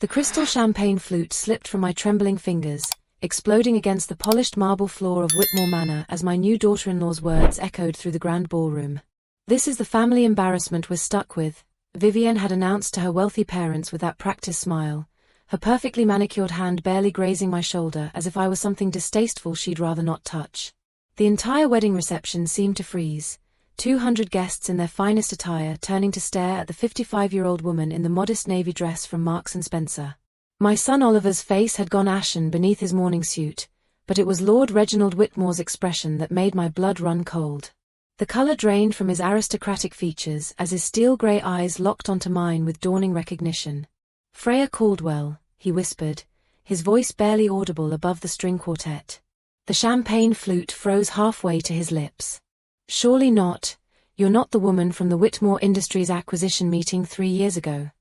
The crystal champagne flute slipped from my trembling fingers, exploding against the polished marble floor of Whitmore Manor as my new daughter-in-law's words echoed through the grand ballroom. "This is the family embarrassment we're stuck with," Vivienne had announced to her wealthy parents with that practiced smile, her perfectly manicured hand barely grazing my shoulder as if I was something distasteful she'd rather not touch. The entire wedding reception seemed to freeze, 200 guests in their finest attire turning to stare at the 55-year-old woman in the modest navy dress from Marks & Spencer. My son Oliver's face had gone ashen beneath his morning suit, but it was Lord Reginald Whitmore's expression that made my blood run cold. The color drained from his aristocratic features as his steel-gray eyes locked onto mine with dawning recognition. "Freya Caldwell," he whispered, his voice barely audible above the string quartet. The champagne flute froze halfway to his lips. "Surely not. You're not the woman from the Whitmore Industries acquisition meeting 3 years ago."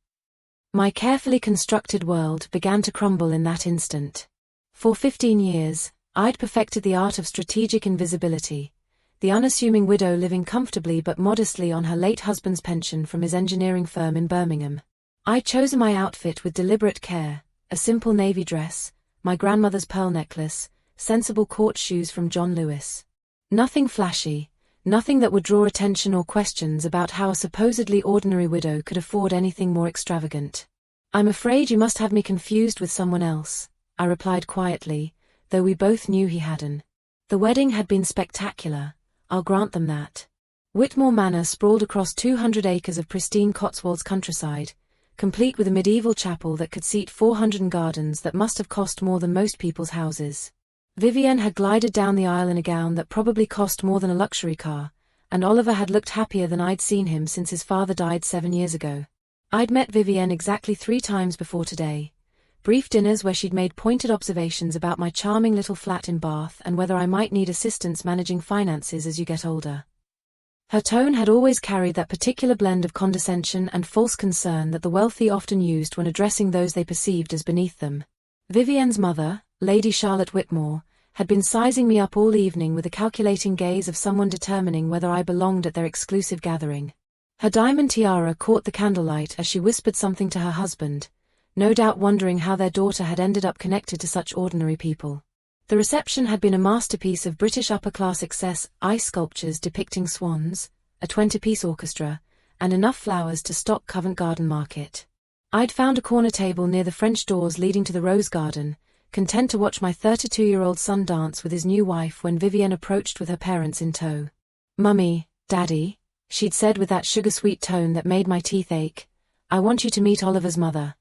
My carefully constructed world began to crumble in that instant. For 15 years, I'd perfected the art of strategic invisibility, the unassuming widow living comfortably but modestly on her late husband's pension from his engineering firm in Birmingham. I'd chosen my outfit with deliberate care, a simple navy dress, my grandmother's pearl necklace, sensible court shoes from John Lewis. Nothing flashy, nothing that would draw attention or questions about how a supposedly ordinary widow could afford anything more extravagant. "I'm afraid you must have me confused with someone else," I replied quietly, though we both knew he hadn't. The wedding had been spectacular, I'll grant them that. Whitmore Manor sprawled across 200 acres of pristine Cotswolds countryside, complete with a medieval chapel that could seat 400 gardens that must have cost more than most people's houses. Vivienne had glided down the aisle in a gown that probably cost more than a luxury car, and Oliver had looked happier than I'd seen him since his father died 7 years ago. I'd met Vivienne exactly 3 times before today. Brief dinners where she'd made pointed observations about my charming little flat in Bath and whether I might need assistance managing finances as you get older. Her tone had always carried that particular blend of condescension and false concern that the wealthy often used when addressing those they perceived as beneath them. Vivienne's mother, Lady Charlotte Whitmore, had been sizing me up all evening with the calculating gaze of someone determining whether I belonged at their exclusive gathering. Her diamond tiara caught the candlelight as she whispered something to her husband, no doubt wondering how their daughter had ended up connected to such ordinary people. The reception had been a masterpiece of British upper-class excess, ice sculptures depicting swans, a 20-piece orchestra, and enough flowers to stock Covent Garden Market. I'd found a corner table near the French doors leading to the Rose Garden, content to watch my 32-year-old son dance with his new wife when Vivienne approached with her parents in tow. "Mummy, Daddy," she'd said with that sugar-sweet tone that made my teeth ache, "I want you to meet Oliver's mother."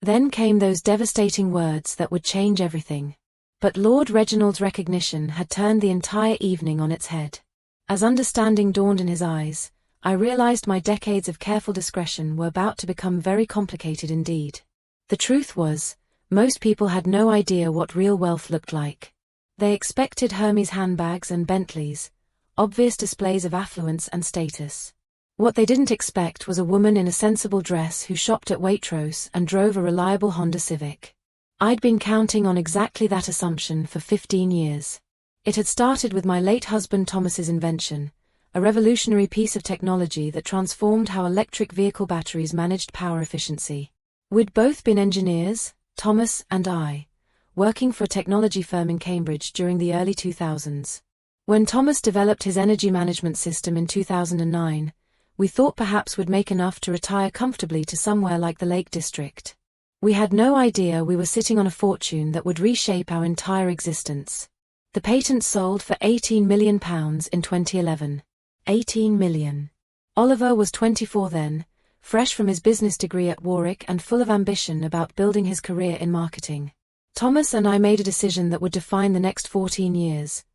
Then came those devastating words that would change everything. But Lord Reginald's recognition had turned the entire evening on its head. As understanding dawned in his eyes, I realized my decades of careful discretion were about to become very complicated indeed. The truth was, most people had no idea what real wealth looked like. They expected Hermes handbags and Bentleys, obvious displays of affluence and status. What they didn't expect was a woman in a sensible dress who shopped at Waitrose and drove a reliable Honda Civic. I'd been counting on exactly that assumption for 15 years. It had started with my late husband Thomas's invention, a revolutionary piece of technology that transformed how electric vehicle batteries managed power efficiency. We'd both been engineers, Thomas and I, working for a technology firm in Cambridge during the early 2000s. When Thomas developed his energy management system in 2009, we thought perhaps we'd make enough to retire comfortably to somewhere like the Lake District. We had no idea we were sitting on a fortune that would reshape our entire existence. The patent sold for £18 million in 2011. 18 million. Oliver was 24 then, fresh from his business degree at Warwick and full of ambition about building his career in marketing. Thomas and I made a decision that would define the next 14 years.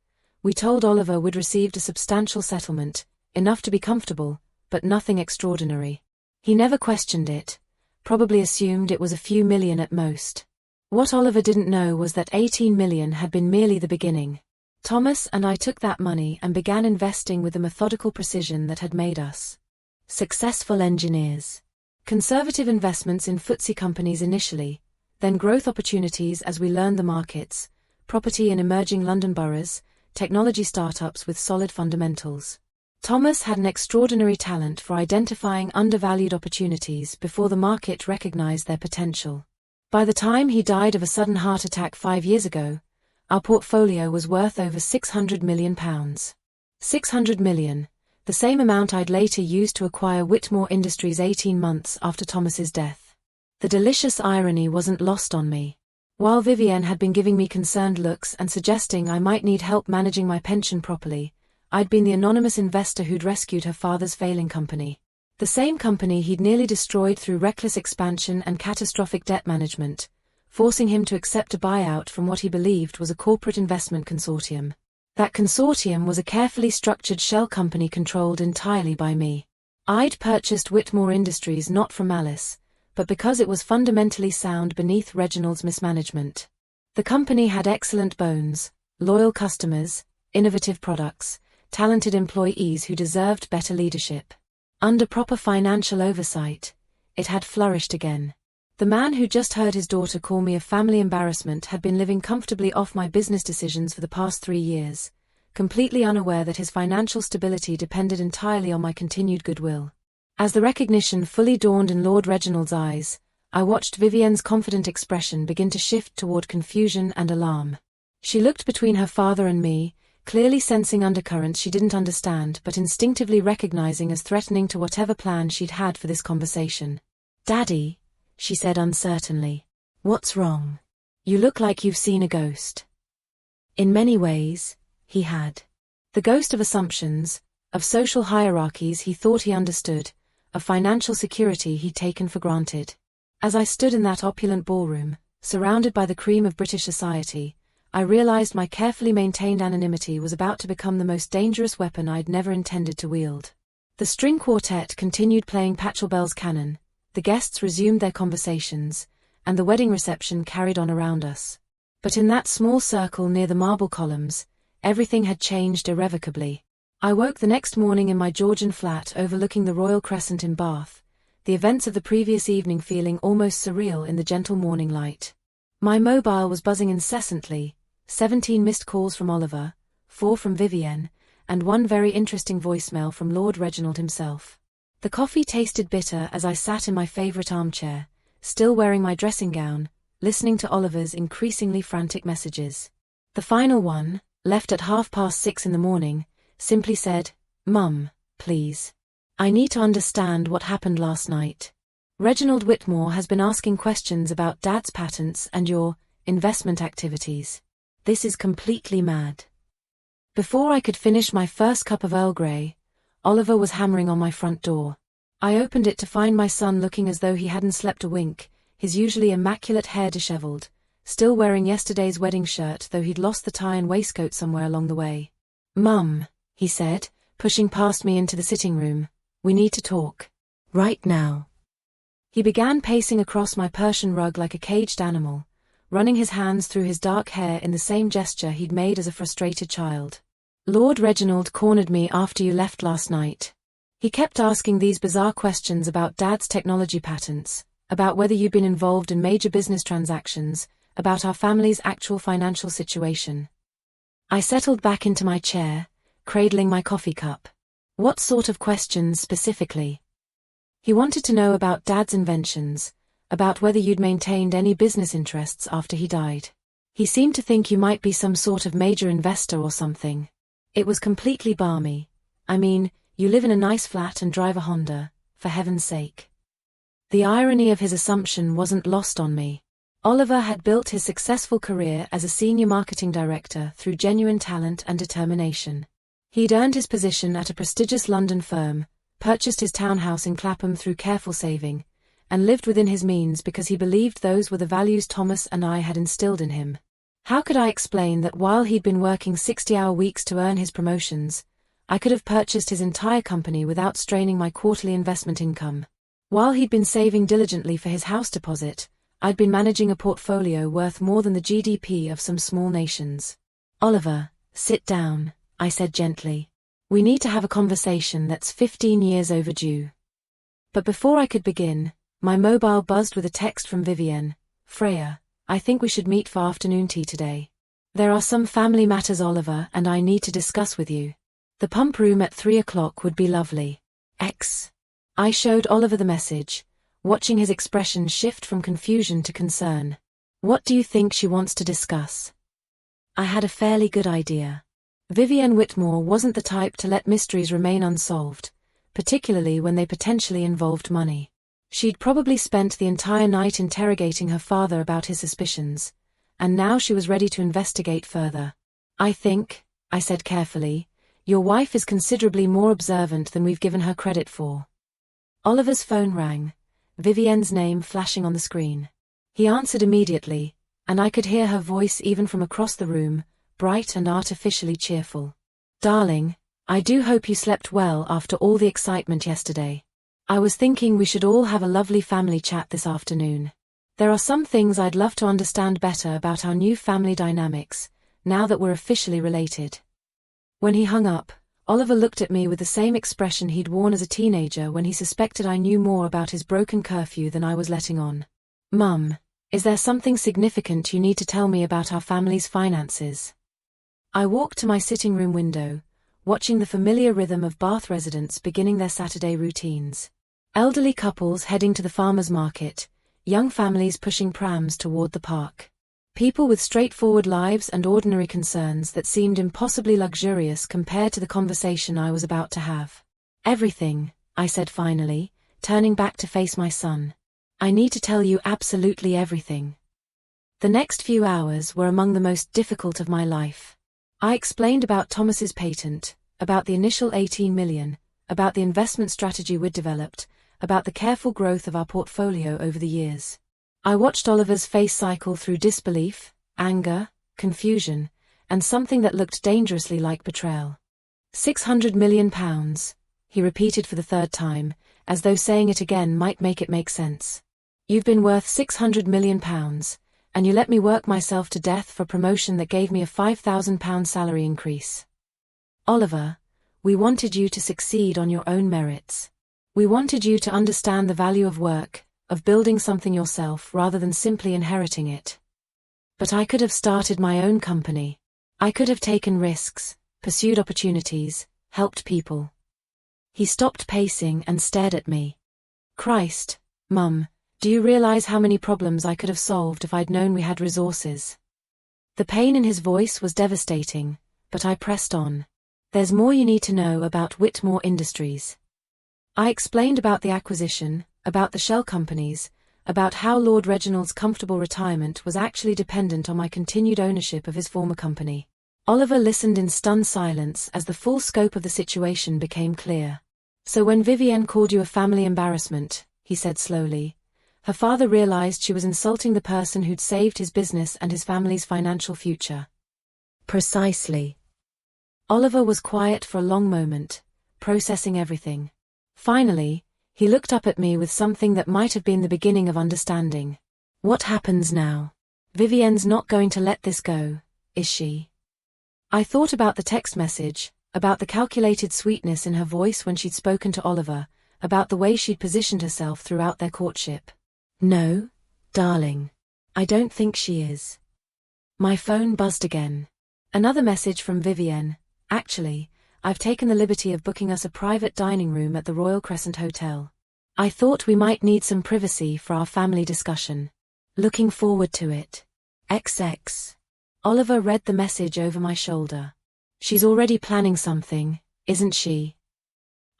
We told Oliver we'd received a substantial settlement, enough to be comfortable, but nothing extraordinary. He never questioned it, probably assumed it was a few million at most. What Oliver didn't know was that 18 million had been merely the beginning. Thomas and I took that money and began investing with the methodical precision that had made us successful engineers. Conservative investments in FTSE companies initially, then growth opportunities as we learned the markets, property in emerging London boroughs, technology startups with solid fundamentals. Thomas had an extraordinary talent for identifying undervalued opportunities before the market recognized their potential. By the time he died of a sudden heart attack 5 years ago, our portfolio was worth over £600 million. 600 million, the same amount I'd later used to acquire Whitmore Industries 18 months after Thomas's death. The delicious irony wasn't lost on me. While Vivienne had been giving me concerned looks and suggesting I might need help managing my pension properly, I'd been the anonymous investor who'd rescued her father's failing company. The same company he'd nearly destroyed through reckless expansion and catastrophic debt management, forcing him to accept a buyout from what he believed was a corporate investment consortium. That consortium was a carefully structured shell company controlled entirely by me. I'd purchased Whitmore Industries not from malice, but because it was fundamentally sound beneath Reginald's mismanagement. The company had excellent bones, loyal customers, innovative products, talented employees who deserved better leadership. Under proper financial oversight, it had flourished again. The man who just heard his daughter call me a family embarrassment had been living comfortably off my business decisions for the past 3 years, completely unaware that his financial stability depended entirely on my continued goodwill. As the recognition fully dawned in Lord Reginald's eyes, I watched Vivienne's confident expression begin to shift toward confusion and alarm. She looked between her father and me, clearly sensing undercurrents she didn't understand but instinctively recognizing as threatening to whatever plan she'd had for this conversation. "Daddy," she said uncertainly, "what's wrong? You look like you've seen a ghost." In many ways, he had. The ghost of assumptions, of social hierarchies he thought he understood, of financial security he'd taken for granted. As I stood in that opulent ballroom, surrounded by the cream of British society, I realized my carefully maintained anonymity was about to become the most dangerous weapon I'd never intended to wield. The string quartet continued playing Pachelbel's canon, the guests resumed their conversations, and the wedding reception carried on around us. But in that small circle near the marble columns, everything had changed irrevocably. I woke the next morning in my Georgian flat overlooking the Royal Crescent in Bath, the events of the previous evening feeling almost surreal in the gentle morning light. My mobile was buzzing incessantly, 17 missed calls from Oliver, 4 from Vivienne, and 1 very interesting voicemail from Lord Reginald himself. The coffee tasted bitter as I sat in my favourite armchair, still wearing my dressing gown, listening to Oliver's increasingly frantic messages. The final one, left at 6:30 in the morning, simply said, "Mum, please. I need to understand what happened last night. Reginald Whitmore has been asking questions about Dad's patents and your investment activities. This is completely mad." Before I could finish my first cup of Earl Grey, Oliver was hammering on my front door. I opened it to find my son looking as though he hadn't slept a wink, his usually immaculate hair disheveled, still wearing yesterday's wedding shirt though he'd lost the tie and waistcoat somewhere along the way. "Mum," he said, pushing past me into the sitting room, "we need to talk. Right now." He began pacing across my Persian rug like a caged animal, running his hands through his dark hair in the same gesture he'd made as a frustrated child. "Lord Reginald cornered me after you left last night. He kept asking these bizarre questions about Dad's technology patents, about whether you'd been involved in major business transactions, about our family's actual financial situation." I settled back into my chair, cradling my coffee cup. "What sort of questions specifically?" "He wanted to know about Dad's inventions, about whether you'd maintained any business interests after he died. He seemed to think you might be some sort of major investor or something. It was completely balmy. I mean, you live in a nice flat and drive a Honda, for heaven's sake." The irony of his assumption wasn't lost on me. Oliver had built his successful career as a senior marketing director through genuine talent and determination. He'd earned his position at a prestigious London firm, purchased his townhouse in Clapham through careful saving, and lived within his means because he believed those were the values Thomas and I had instilled in him. How could I explain that while he'd been working 60-hour weeks to earn his promotions, I could have purchased his entire company without straining my quarterly investment income? While he'd been saving diligently for his house deposit, I'd been managing a portfolio worth more than the GDP of some small nations. "Oliver, sit down," I said gently. "We need to have a conversation that's 15 years overdue." But before I could begin, my mobile buzzed with a text from Vivienne. "Freya, I think we should meet for afternoon tea today. There are some family matters Oliver and I need to discuss with you. The pump room at 3 o'clock would be lovely. X." I showed Oliver the message, watching his expression shift from confusion to concern. "What do you think she wants to discuss?" I had a fairly good idea. Vivienne Whitmore wasn't the type to let mysteries remain unsolved, particularly when they potentially involved money. She'd probably spent the entire night interrogating her father about his suspicions, and now she was ready to investigate further. "I think," I said carefully, "your wife is considerably more observant than we've given her credit for." Oliver's phone rang, Vivienne's name flashing on the screen. He answered immediately, and I could hear her voice even from across the room, bright and artificially cheerful. "Darling, I do hope you slept well after all the excitement yesterday. I was thinking we should all have a lovely family chat this afternoon. There are some things I'd love to understand better about our new family dynamics, now that we're officially related." When he hung up, Oliver looked at me with the same expression he'd worn as a teenager when he suspected I knew more about his broken curfew than I was letting on. "Mum, is there something significant you need to tell me about our family's finances?" I walked to my sitting room window, watching the familiar rhythm of Bath residents beginning their Saturday routines. Elderly couples heading to the farmer's market, young families pushing prams toward the park. People with straightforward lives and ordinary concerns that seemed impossibly luxurious compared to the conversation I was about to have. "Everything," I said finally, turning back to face my son. "I need to tell you absolutely everything." The next few hours were among the most difficult of my life. I explained about Thomas's patent, about the initial 18 million, about the investment strategy we'd developed, about the careful growth of our portfolio over the years. I watched Oliver's face cycle through disbelief, anger, confusion, and something that looked dangerously like betrayal. £600 million, he repeated for the third time, as though saying it again might make it make sense. "You've been worth £600 million, and you let me work myself to death for promotion that gave me a £5,000 salary increase. Oliver, we wanted you to succeed on your own merits. We wanted you to understand the value of work, of building something yourself rather than simply inheriting it. But I could have started my own company. I could have taken risks, pursued opportunities, helped people." He stopped pacing and stared at me. "Christ, Mum, do you realize how many problems I could have solved if I'd known we had resources?" The pain in his voice was devastating, but I pressed on. "There's more you need to know about Whitmore Industries." I explained about the acquisition, about the shell companies, about how Lord Reginald's comfortable retirement was actually dependent on my continued ownership of his former company. Oliver listened in stunned silence as the full scope of the situation became clear. "So when Vivienne called you a family embarrassment," he said slowly, "her father realized she was insulting the person who'd saved his business and his family's financial future." "Precisely." Oliver was quiet for a long moment, processing everything. Finally, he looked up at me with something that might have been the beginning of understanding. "What happens now? Vivienne's not going to let this go, is she?" I thought about the text message, about the calculated sweetness in her voice when she'd spoken to Oliver, about the way she'd positioned herself throughout their courtship. "No, darling. I don't think she is." My phone buzzed again. Another message from Vivienne. "Actually, I've taken the liberty of booking us a private dining room at the Royal Crescent Hotel. I thought we might need some privacy for our family discussion. Looking forward to it. XX." Oliver read the message over my shoulder. "She's already planning something, isn't she?"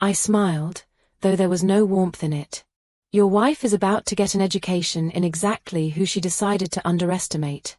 I smiled, though there was no warmth in it. "Your wife is about to get an education in exactly who she decided to underestimate."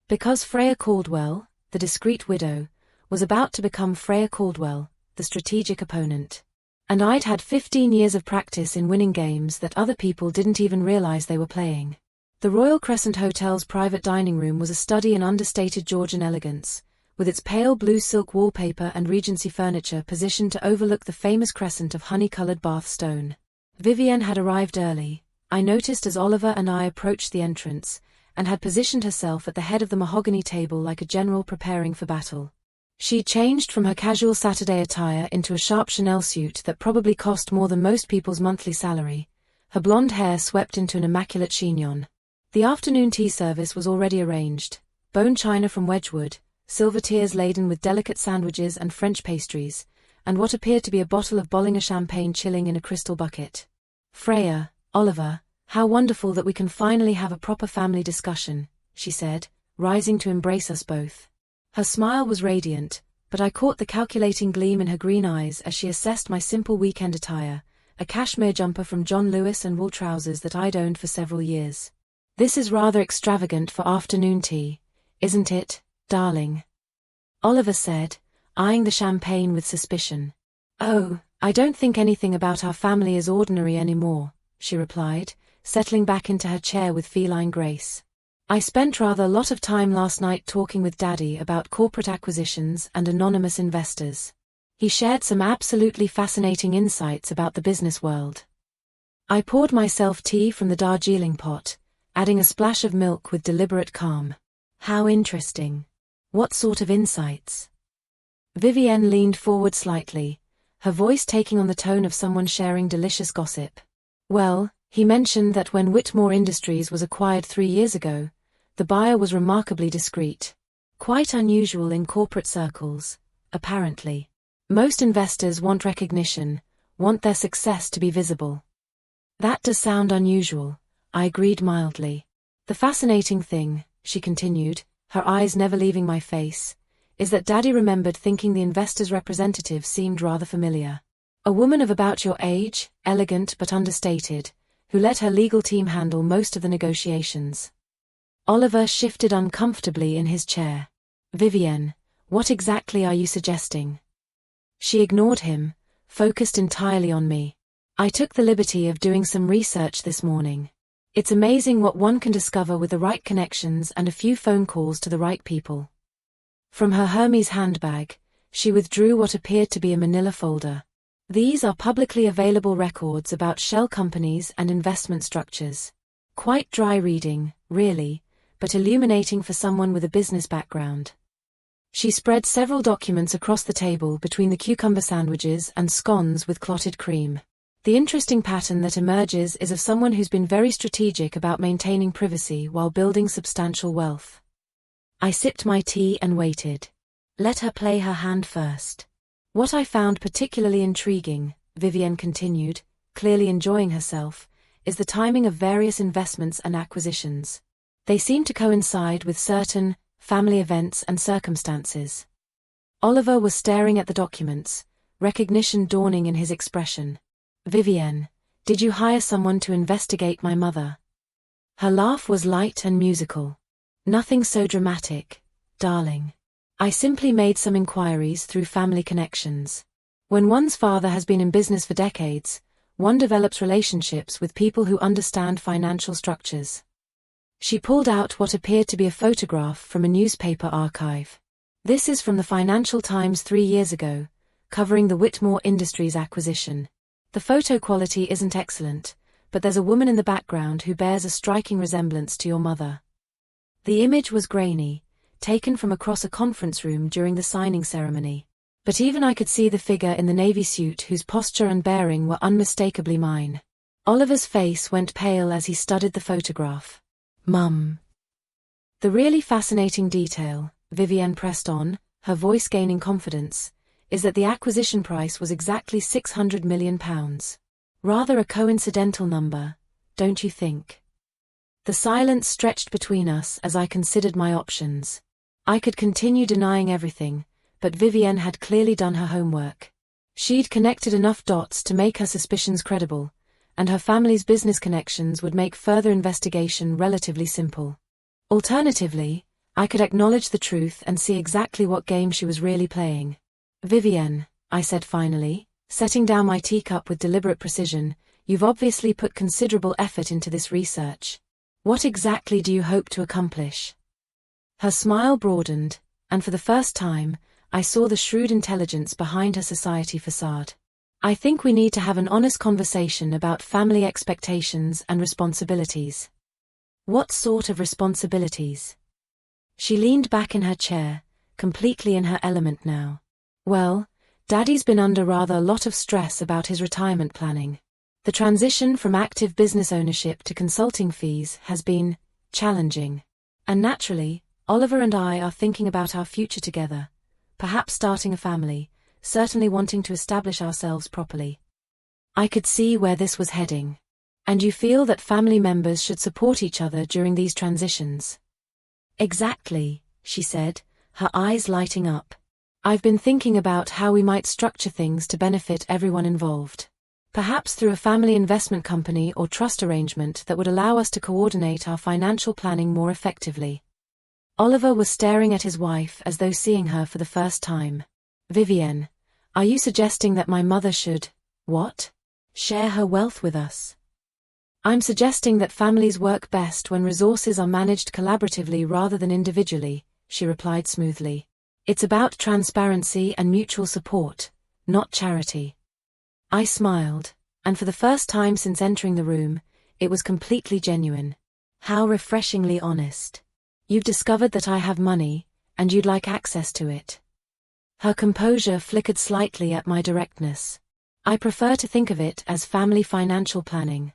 Because Freya Caldwell, the discreet widow, was about to become Freya Caldwell, the strategic opponent. And I'd had 15 years of practice in winning games that other people didn't even realize they were playing. The Royal Crescent Hotel's private dining room was a study in understated Georgian elegance, with its pale blue silk wallpaper and Regency furniture positioned to overlook the famous crescent of honey-colored Bath stone. Vivienne had arrived early, I noticed as Oliver and I approached the entrance, and had positioned herself at the head of the mahogany table like a general preparing for battle. She'd changed from her casual Saturday attire into a sharp Chanel suit that probably cost more than most people's monthly salary, her blonde hair swept into an immaculate chignon. The afternoon tea service was already arranged, bone china from Wedgwood, silver tiers laden with delicate sandwiches and French pastries, and what appeared to be a bottle of Bollinger champagne chilling in a crystal bucket. "Freya," Oliver, how wonderful that we can finally have a proper family discussion, she said, rising to embrace us both. Her smile was radiant, but I caught the calculating gleam in her green eyes as she assessed my simple weekend attire, a cashmere jumper from John Lewis and wool trousers that I'd owned for several years. This is rather extravagant for afternoon tea, isn't it, darling? Oliver said, eyeing the champagne with suspicion. Oh, I don't think anything about our family is ordinary anymore, she replied, settling back into her chair with feline grace. I spent rather a lot of time last night talking with Daddy about corporate acquisitions and anonymous investors. He shared some absolutely fascinating insights about the business world. I poured myself tea from the Darjeeling pot, adding a splash of milk with deliberate calm. How interesting. What sort of insights? Vivienne leaned forward slightly, her voice taking on the tone of someone sharing delicious gossip. Well, he mentioned that when Whitmore Industries was acquired 3 years ago, the buyer was remarkably discreet. Quite unusual in corporate circles, apparently. Most investors want recognition, want their success to be visible. That does sound unusual, I agreed mildly. The fascinating thing, she continued, her eyes never leaving my face, is that Daddy remembered thinking the investor's representative seemed rather familiar. A woman of about your age, elegant but understated, who let her legal team handle most of the negotiations. Oliver shifted uncomfortably in his chair. Vivienne, what exactly are you suggesting? She ignored him, focused entirely on me. I took the liberty of doing some research this morning. It's amazing what one can discover with the right connections and a few phone calls to the right people. From her Hermes handbag, she withdrew what appeared to be a manila folder. These are publicly available records about shell companies and investment structures. Quite dry reading, really, but illuminating for someone with a business background. She spread several documents across the table between the cucumber sandwiches and scones with clotted cream. The interesting pattern that emerges is of someone who's been very strategic about maintaining privacy while building substantial wealth. I sipped my tea and waited. Let her play her hand first. What I found particularly intriguing, Vivienne continued, clearly enjoying herself, is the timing of various investments and acquisitions. They seem to coincide with certain family events and circumstances. Oliver was staring at the documents, recognition dawning in his expression. Vivienne, did you hire someone to investigate my mother? Her laugh was light and musical. Nothing so dramatic, darling. I simply made some inquiries through family connections. When one's father has been in business for decades, one develops relationships with people who understand financial structures. She pulled out what appeared to be a photograph from a newspaper archive. This is from the Financial Times 3 years ago, covering the Whitmore Industries acquisition. The photo quality isn't excellent, but there's a woman in the background who bears a striking resemblance to your mother. The image was grainy, taken from across a conference room during the signing ceremony. But even I could see the figure in the navy suit whose posture and bearing were unmistakably mine. Oliver's face went pale as he studied the photograph. Mum. The really fascinating detail, Vivienne pressed on, her voice gaining confidence, is that the acquisition price was exactly £600 million. Rather a coincidental number, don't you think? The silence stretched between us as I considered my options. I could continue denying everything, but Vivienne had clearly done her homework. She'd connected enough dots to make her suspicions credible, and her family's business connections would make further investigation relatively simple. Alternatively, I could acknowledge the truth and see exactly what game she was really playing. Vivienne, I said finally, setting down my teacup with deliberate precision, you've obviously put considerable effort into this research. What exactly do you hope to accomplish? Her smile broadened, and for the first time, I saw the shrewd intelligence behind her society facade. I think we need to have an honest conversation about family expectations and responsibilities. What sort of responsibilities? She leaned back in her chair, completely in her element now. Well, Daddy's been under rather a lot of stress about his retirement planning. The transition from active business ownership to consulting fees has been challenging. And naturally, Oliver and I are thinking about our future together, perhaps starting a family, certainly wanting to establish ourselves properly. I could see where this was heading. And you feel that family members should support each other during these transitions? Exactly, she said, her eyes lighting up. I've been thinking about how we might structure things to benefit everyone involved. Perhaps through a family investment company or trust arrangement that would allow us to coordinate our financial planning more effectively. Oliver was staring at his wife as though seeing her for the first time. Vivienne, are you suggesting that my mother should, what? Share her wealth with us? I'm suggesting that families work best when resources are managed collaboratively rather than individually, she replied smoothly. It's about transparency and mutual support, not charity. I smiled, and for the first time since entering the room, it was completely genuine. How refreshingly honest. You've discovered that I have money, and you'd like access to it. Her composure flickered slightly at my directness. I prefer to think of it as family financial planning.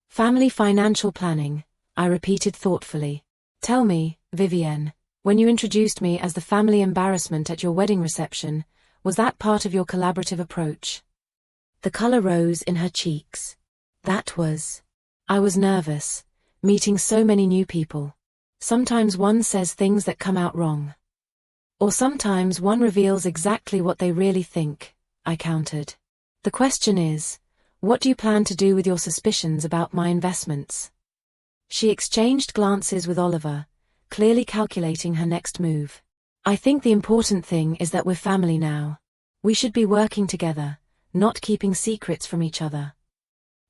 Family financial planning, I repeated thoughtfully. Tell me, Vivienne, when you introduced me as the family embarrassment at your wedding reception, was that part of your collaborative approach? The color rose in her cheeks. That was. I was nervous, meeting so many new people. Sometimes one says things that come out wrong. Or sometimes one reveals exactly what they really think, I countered. The question is, what do you plan to do with your suspicions about my investments? She exchanged glances with Oliver, clearly calculating her next move. I think the important thing is that we're family now. We should be working together, not keeping secrets from each other.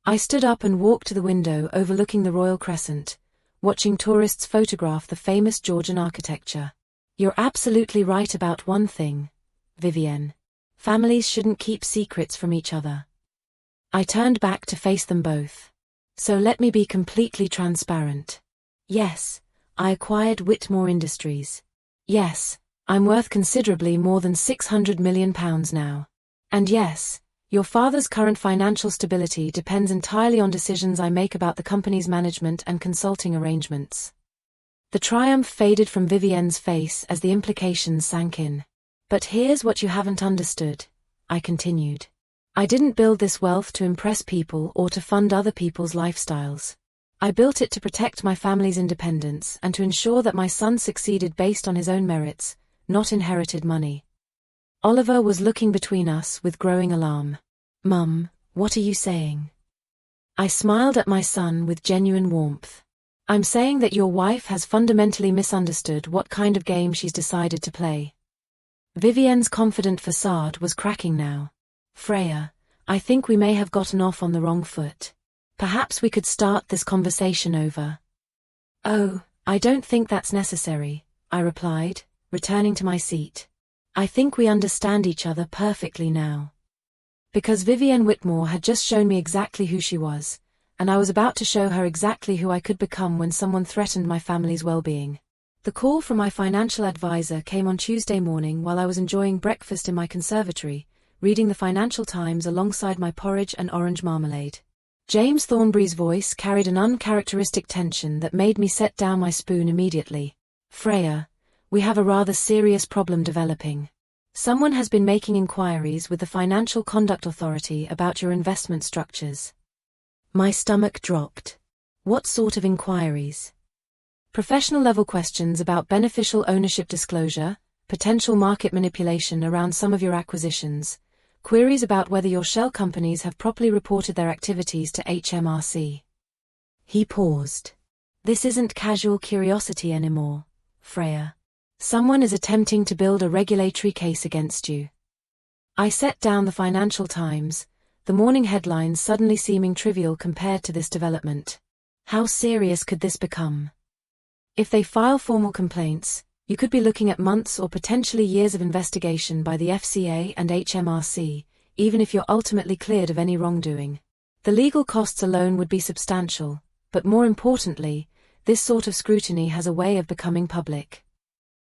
I stood up and walked to the window overlooking the Royal Crescent, watching tourists photograph the famous Georgian architecture. You're absolutely right about one thing, Vivienne. Families shouldn't keep secrets from each other. I turned back to face them both. So let me be completely transparent. Yes, I acquired Whitmore Industries. Yes, I'm worth considerably more than £600 million now. And yes, your father's current financial stability depends entirely on decisions I make about the company's management and consulting arrangements. The triumph faded from Vivienne's face as the implications sank in. But here's what you haven't understood, I continued. I didn't build this wealth to impress people or to fund other people's lifestyles. I built it to protect my family's independence and to ensure that my son succeeded based on his own merits, not inherited money. Oliver was looking between us with growing alarm. Mum, what are you saying? I smiled at my son with genuine warmth. I'm saying that your wife has fundamentally misunderstood what kind of game she's decided to play. Vivienne's confident facade was cracking now. Freya, I think we may have gotten off on the wrong foot. Perhaps we could start this conversation over. Oh, I don't think that's necessary, I replied, returning to my seat. I think we understand each other perfectly now. Because Vivienne Whitmore had just shown me exactly who she was, and I was about to show her exactly who I could become when someone threatened my family's well-being. The call from my financial advisor came on Tuesday morning while I was enjoying breakfast in my conservatory, reading the Financial Times alongside my porridge and orange marmalade. James Thornbury's voice carried an uncharacteristic tension that made me set down my spoon immediately. Freya, we have a rather serious problem developing. Someone has been making inquiries with the Financial Conduct Authority about your investment structures. My stomach dropped. What sort of inquiries? Professional-level questions about beneficial ownership disclosure, potential market manipulation around some of your acquisitions, queries about whether your shell companies have properly reported their activities to HMRC. He paused. This isn't casual curiosity anymore, Freya. Someone is attempting to build a regulatory case against you. I set down the Financial Times, the morning headlines suddenly seeming trivial compared to this development. How serious could this become? If they file formal complaints, you could be looking at months or potentially years of investigation by the FCA and HMRC, even if you're ultimately cleared of any wrongdoing. The legal costs alone would be substantial, but more importantly, this sort of scrutiny has a way of becoming public.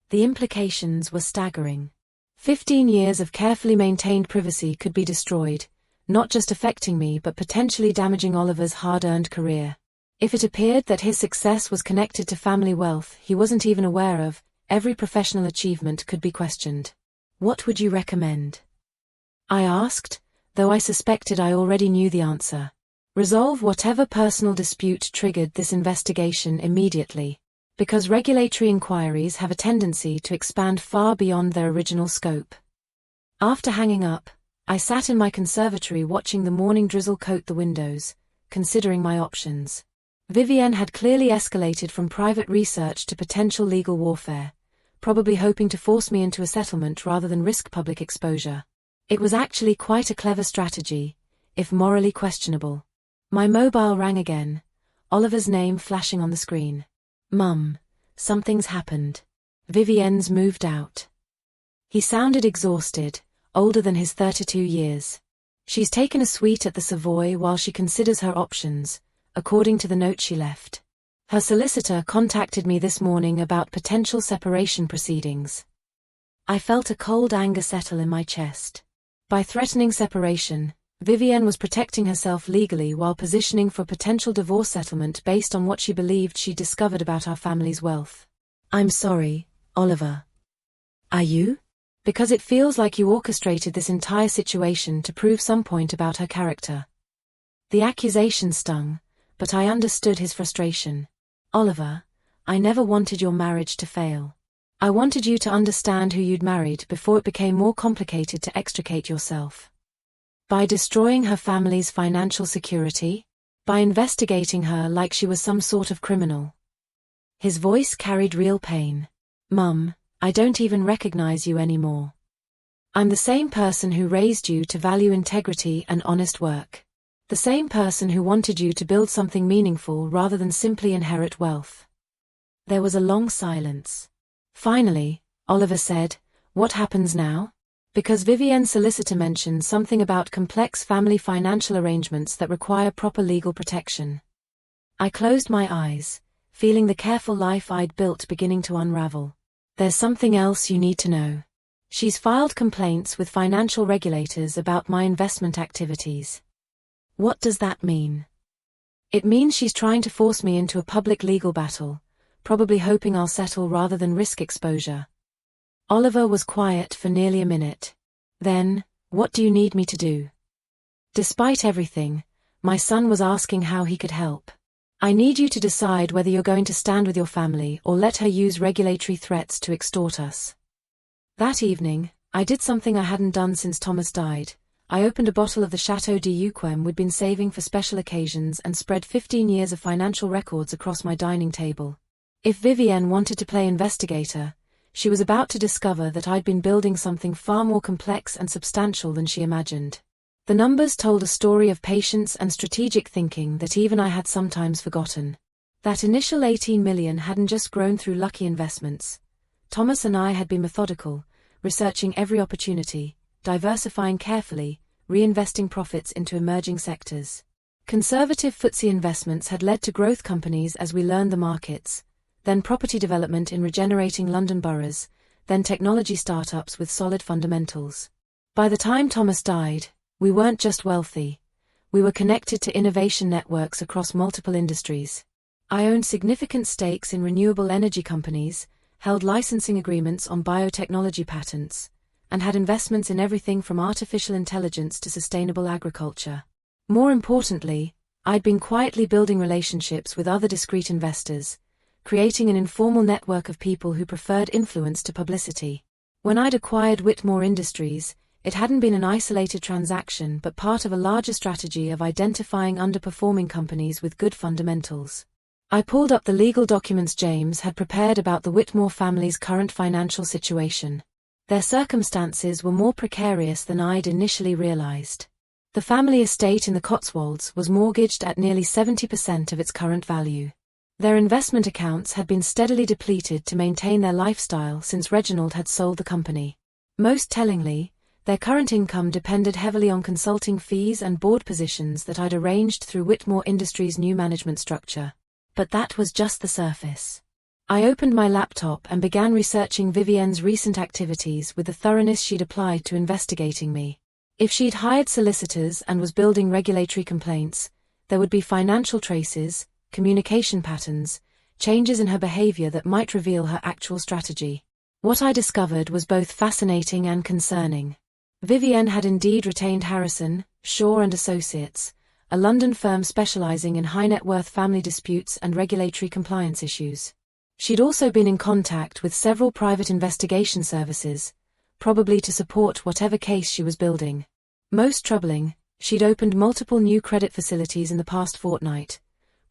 The implications were staggering. 15 years of carefully maintained privacy could be destroyed, not just affecting me but potentially damaging Oliver's hard-earned career. If it appeared that his success was connected to family wealth he wasn't even aware of, every professional achievement could be questioned. What would you recommend? I asked, though I suspected I already knew the answer. Resolve whatever personal dispute triggered this investigation immediately, because regulatory inquiries have a tendency to expand far beyond their original scope. After hanging up, I sat in my conservatory watching the morning drizzle coat the windows, considering my options. Vivienne had clearly escalated from private research to potential legal warfare, probably hoping to force me into a settlement rather than risk public exposure. It was actually quite a clever strategy, if morally questionable. My mobile rang again, Oliver's name flashing on the screen. "Mum, something's happened. Vivienne's moved out." He sounded exhausted, older than his 32 years. "She's taken a suite at the Savoy while she considers her options," according to the note she left. "Her solicitor contacted me this morning about potential separation proceedings." I felt a cold anger settle in my chest. By threatening separation, Vivienne was protecting herself legally while positioning for potential divorce settlement based on what she believed she'd discovered about our family's wealth. "I'm sorry, Oliver." "Are you?" "Because it feels like you orchestrated this entire situation to prove some point about her character." The accusation stung, but I understood his frustration. "Oliver, I never wanted your marriage to fail. I wanted you to understand who you'd married before it became more complicated to extricate yourself. By destroying her family's financial security? By investigating her like she was some sort of criminal?" His voice carried real pain. "Mum, I don't even recognize you anymore. I'm the same person who raised you to value integrity and honest work. The same person who wanted you to build something meaningful rather than simply inherit wealth." There was a long silence. Finally, Oliver said, "What happens now?" Because Vivienne's solicitor mentioned something about complex family financial arrangements that require proper legal protection. I closed my eyes, feeling the careful life I'd built beginning to unravel. "There's something else you need to know. She's filed complaints with financial regulators about my investment activities." "What does that mean?" "It means she's trying to force me into a public legal battle, probably hoping I'll settle rather than risk exposure." Oliver was quiet for nearly a minute. Then, "What do you need me to do?" "Despite everything, my son was asking how he could help. I need you to decide whether you're going to stand with your family or let her use regulatory threats to extort us." That evening, I did something I hadn't done since Thomas died. I opened a bottle of the Chateau de Yquem we'd been saving for special occasions and spread 15 years of financial records across my dining table. If Vivienne wanted to play investigator, she was about to discover that I'd been building something far more complex and substantial than she imagined. The numbers told a story of patience and strategic thinking that even I had sometimes forgotten. That initial 18 million hadn't just grown through lucky investments. Thomas and I had been methodical, researching every opportunity, diversifying carefully, reinvesting profits into emerging sectors. Conservative FTSE investments had led to growth companies as we learned the markets, then property development in regenerating London boroughs, then technology startups with solid fundamentals. By the time Thomas died, we weren't just wealthy. We were connected to innovation networks across multiple industries. I owned significant stakes in renewable energy companies, held licensing agreements on biotechnology patents, and had investments in everything from artificial intelligence to sustainable agriculture. More importantly, I'd been quietly building relationships with other discreet investors, creating an informal network of people who preferred influence to publicity. When I'd acquired Whitmore Industries, it hadn't been an isolated transaction but part of a larger strategy of identifying underperforming companies with good fundamentals. I pulled up the legal documents James had prepared about the Whitmore family's current financial situation. Their circumstances were more precarious than I'd initially realized. The family estate in the Cotswolds was mortgaged at nearly 70% of its current value. Their investment accounts had been steadily depleted to maintain their lifestyle since Reginald had sold the company. Most tellingly, their current income depended heavily on consulting fees and board positions that I'd arranged through Whitmore Industries' new management structure. But that was just the surface. I opened my laptop and began researching Vivienne's recent activities with the thoroughness she'd applied to investigating me. If she'd hired solicitors and was building regulatory complaints, there would be financial traces, communication patterns, changes in her behavior that might reveal her actual strategy. What I discovered was both fascinating and concerning. Vivienne had indeed retained Harrison, Shaw and Associates, a London firm specializing in high-net-worth family disputes and regulatory compliance issues. She'd also been in contact with several private investigation services, probably to support whatever case she was building. Most troubling, she'd opened multiple new credit facilities in the past fortnight,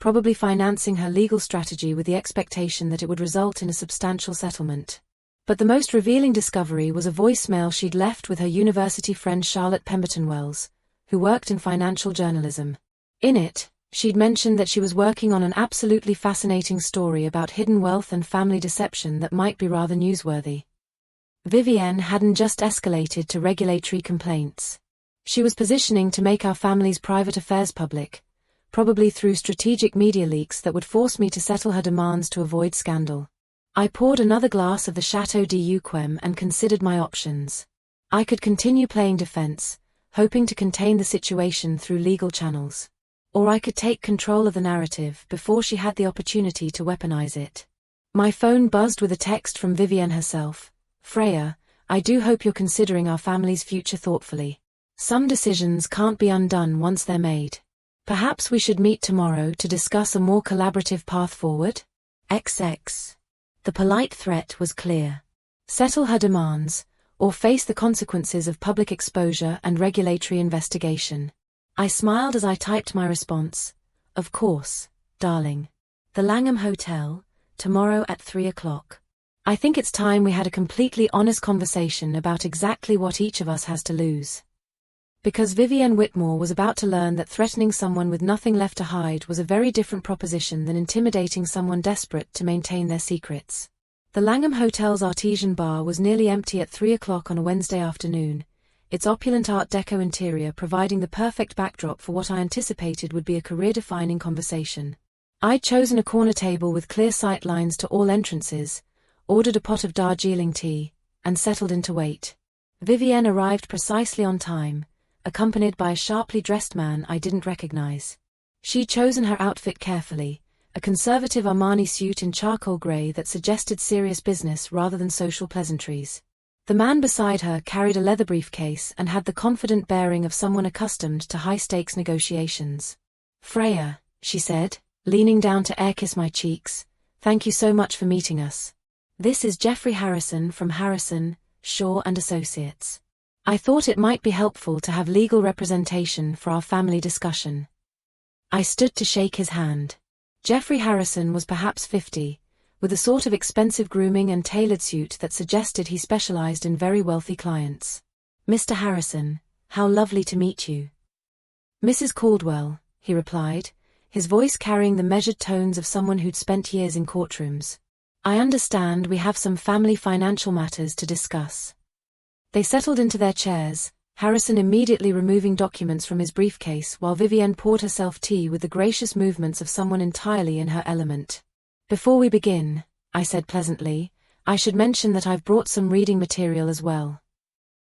probably financing her legal strategy with the expectation that it would result in a substantial settlement. But the most revealing discovery was a voicemail she'd left with her university friend Charlotte Pemberton Wells, who worked in financial journalism. In it, she'd mentioned that she was working on an absolutely fascinating story about hidden wealth and family deception that might be rather newsworthy. Vivienne hadn't just escalated to regulatory complaints. She was positioning to make our family's private affairs public, probably through strategic media leaks that would force me to settle her demands to avoid scandal. I poured another glass of the Chateau de Yquem and considered my options. I could continue playing defense, hoping to contain the situation through legal channels. Or I could take control of the narrative before she had the opportunity to weaponize it. My phone buzzed with a text from Vivienne herself. "Freya, I do hope you're considering our family's future thoughtfully. Some decisions can't be undone once they're made. Perhaps we should meet tomorrow to discuss a more collaborative path forward? XX." The polite threat was clear. Settle her demands, or face the consequences of public exposure and regulatory investigation. I smiled as I typed my response. "Of course, darling. The Langham Hotel, tomorrow at 3 o'clock. I think it's time we had a completely honest conversation about exactly what each of us has to lose." Because Vivienne Whitmore was about to learn that threatening someone with nothing left to hide was a very different proposition than intimidating someone desperate to maintain their secrets. The Langham Hotel's artesian bar was nearly empty at 3 o'clock on a Wednesday afternoon, its opulent Art Deco interior providing the perfect backdrop for what I anticipated would be a career-defining conversation. I'd chosen a corner table with clear sight lines to all entrances, ordered a pot of Darjeeling tea, and settled in to wait. Vivienne arrived precisely on time, accompanied by a sharply dressed man I didn't recognize. She'd chosen her outfit carefully, a conservative Armani suit in charcoal gray that suggested serious business rather than social pleasantries. The man beside her carried a leather briefcase and had the confident bearing of someone accustomed to high-stakes negotiations. "Freya," she said, leaning down to air-kiss my cheeks, "thank you so much for meeting us. This is Jeffrey Harrison from Harrison, Shaw & Associates. I thought it might be helpful to have legal representation for our family discussion." I stood to shake his hand. Jeffrey Harrison was perhaps 50, with a sort of expensive grooming and tailored suit that suggested he specialized in very wealthy clients. "Mr. Harrison, how lovely to meet you." "Mrs. Caldwell," he replied, his voice carrying the measured tones of someone who'd spent years in courtrooms. "I understand we have some family financial matters to discuss." They settled into their chairs, Harrison immediately removing documents from his briefcase while Vivienne poured herself tea with the gracious movements of someone entirely in her element. "Before we begin," I said pleasantly, "I should mention that I've brought some reading material as well."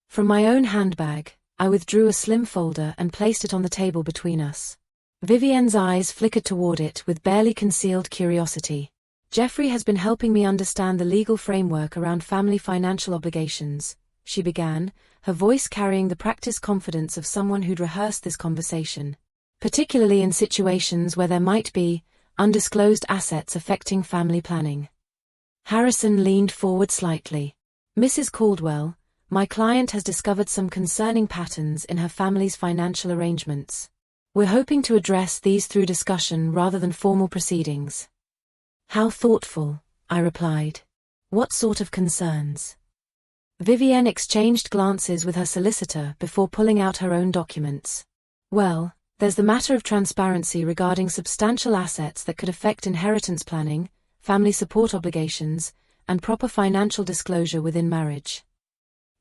From my own handbag, I withdrew a slim folder and placed it on the table between us. Vivienne's eyes flickered toward it with barely concealed curiosity. "Jeffrey has been helping me understand the legal framework around family financial obligations," she began, her voice carrying the practiced confidence of someone who'd rehearsed this conversation, "particularly in situations where there might be undisclosed assets affecting family planning." Harrison leaned forward slightly. "Mrs. Caldwell, my client has discovered some concerning patterns in her family's financial arrangements. We're hoping to address these through discussion rather than formal proceedings." "How thoughtful," I replied. "What sort of concerns?" Vivienne exchanged glances with her solicitor before pulling out her own documents. "Well, there's the matter of transparency regarding substantial assets that could affect inheritance planning, family support obligations, and proper financial disclosure within marriage."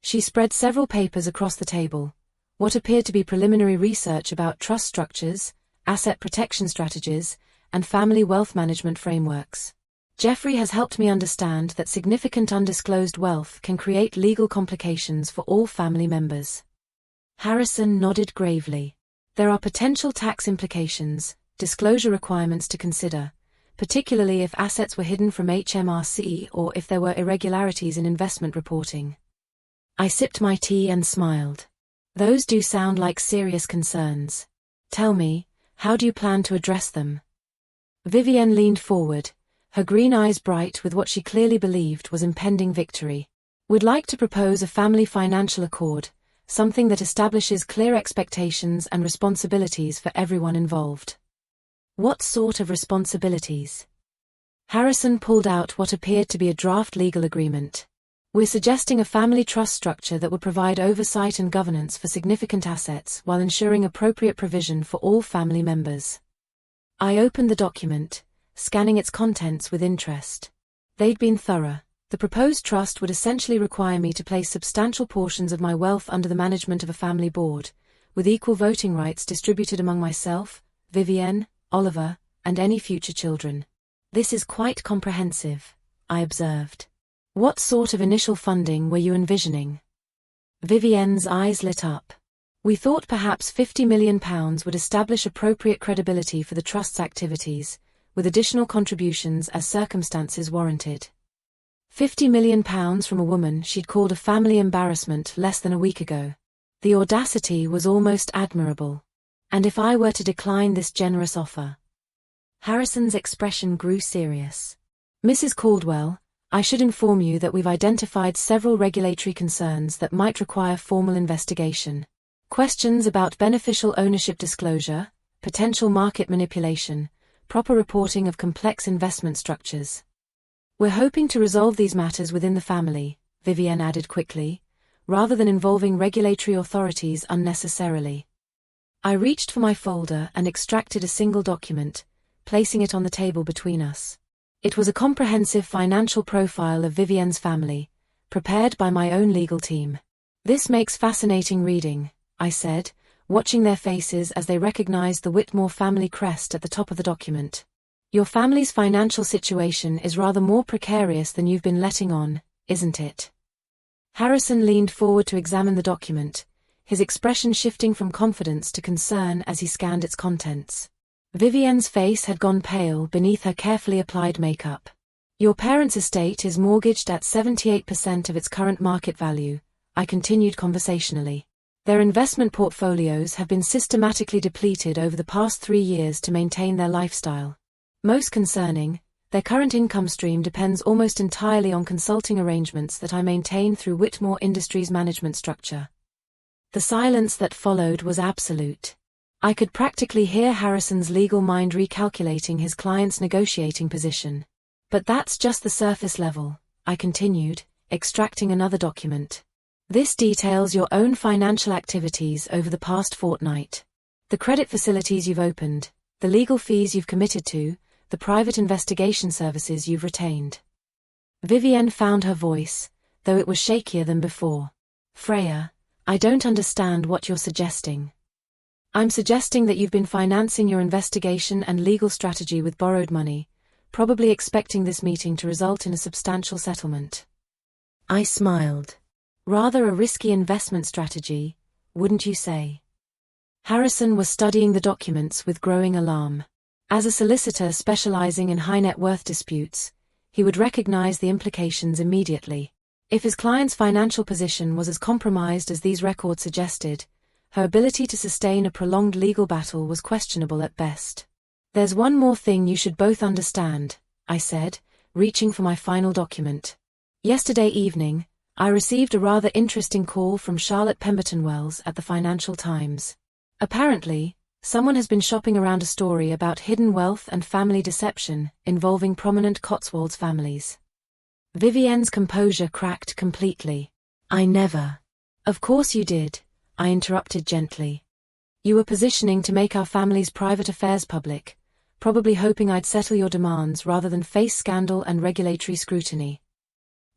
She spread several papers across the table, what appeared to be preliminary research about trust structures, asset protection strategies, and family wealth management frameworks. "Jeffrey has helped me understand that significant undisclosed wealth can create legal complications for all family members." Harrison nodded gravely. "There are potential tax implications, disclosure requirements to consider, particularly if assets were hidden from HMRC or if there were irregularities in investment reporting." I sipped my tea and smiled. "Those do sound like serious concerns. Tell me, How do you plan to address them? Vivienne leaned forward, her green eyes bright with what she clearly believed was impending victory. We'd like to propose a family financial accord, something that establishes clear expectations and responsibilities for everyone involved. What sort of responsibilities? Harrison pulled out what appeared to be a draft legal agreement. We're suggesting a family trust structure that would provide oversight and governance for significant assets while ensuring appropriate provision for all family members. I opened the document, scanning its contents with interest. They'd been thorough. The proposed trust would essentially require me to place substantial portions of my wealth under the management of a family board, with equal voting rights distributed among myself, Vivienne, Oliver, and any future children. This is quite comprehensive, I observed. What sort of initial funding were you envisioning? Vivienne's eyes lit up. We thought perhaps £50 million would establish appropriate credibility for the trust's activities, with additional contributions as circumstances warranted. £50 million from a woman she'd called a family embarrassment less than a week ago. The audacity was almost admirable. And if I were to decline this generous offer? Harrison's expression grew serious. Mrs. Caldwell, I should inform you that we've identified several regulatory concerns that might require formal investigation. Questions about beneficial ownership disclosure, potential market manipulation, proper reporting of complex investment structures. We're hoping to resolve these matters within the family, Vivienne added quickly, rather than involving regulatory authorities unnecessarily. I reached for my folder and extracted a single document, placing it on the table between us. It was a comprehensive financial profile of Vivienne's family, prepared by my own legal team. This makes fascinating reading, I said, watching their faces as they recognized the Whitmore family crest at the top of the document. Your family's financial situation is rather more precarious than you've been letting on, isn't it? Harrison leaned forward to examine the document, his expression shifting from confidence to concern as he scanned its contents. Vivienne's face had gone pale beneath her carefully applied makeup. Your parents' estate is mortgaged at 78% of its current market value, I continued conversationally. Their investment portfolios have been systematically depleted over the past 3 years to maintain their lifestyle. Most concerning, their current income stream depends almost entirely on consulting arrangements that I maintain through Whitmore Industries' management structure. The silence that followed was absolute. I could practically hear Harrison's legal mind recalculating his client's negotiating position. But that's just the surface level, I continued, extracting another document. This details your own financial activities over the past fortnight. The credit facilities you've opened, the legal fees you've committed to, the private investigation services you've retained. Vivienne found her voice, though it was shakier than before. Freya, I don't understand what you're suggesting. I'm suggesting that you've been financing your investigation and legal strategy with borrowed money, probably expecting this meeting to result in a substantial settlement. I smiled. Rather a risky investment strategy, wouldn't you say? Harrison was studying the documents with growing alarm. As a solicitor specializing in high net worth disputes, he would recognize the implications immediately. If his client's financial position was as compromised as these records suggested, her ability to sustain a prolonged legal battle was questionable at best. There's one more thing you should both understand, I said, reaching for my final document. Yesterday evening, I received a rather interesting call from Charlotte Pemberton Wells at the Financial Times. Apparently, someone has been shopping around a story about hidden wealth and family deception involving prominent Cotswolds families. Vivienne's composure cracked completely. I never. Of course you did, I interrupted gently. You were positioning to make our family's private affairs public, probably hoping I'd settle your demands rather than face scandal and regulatory scrutiny.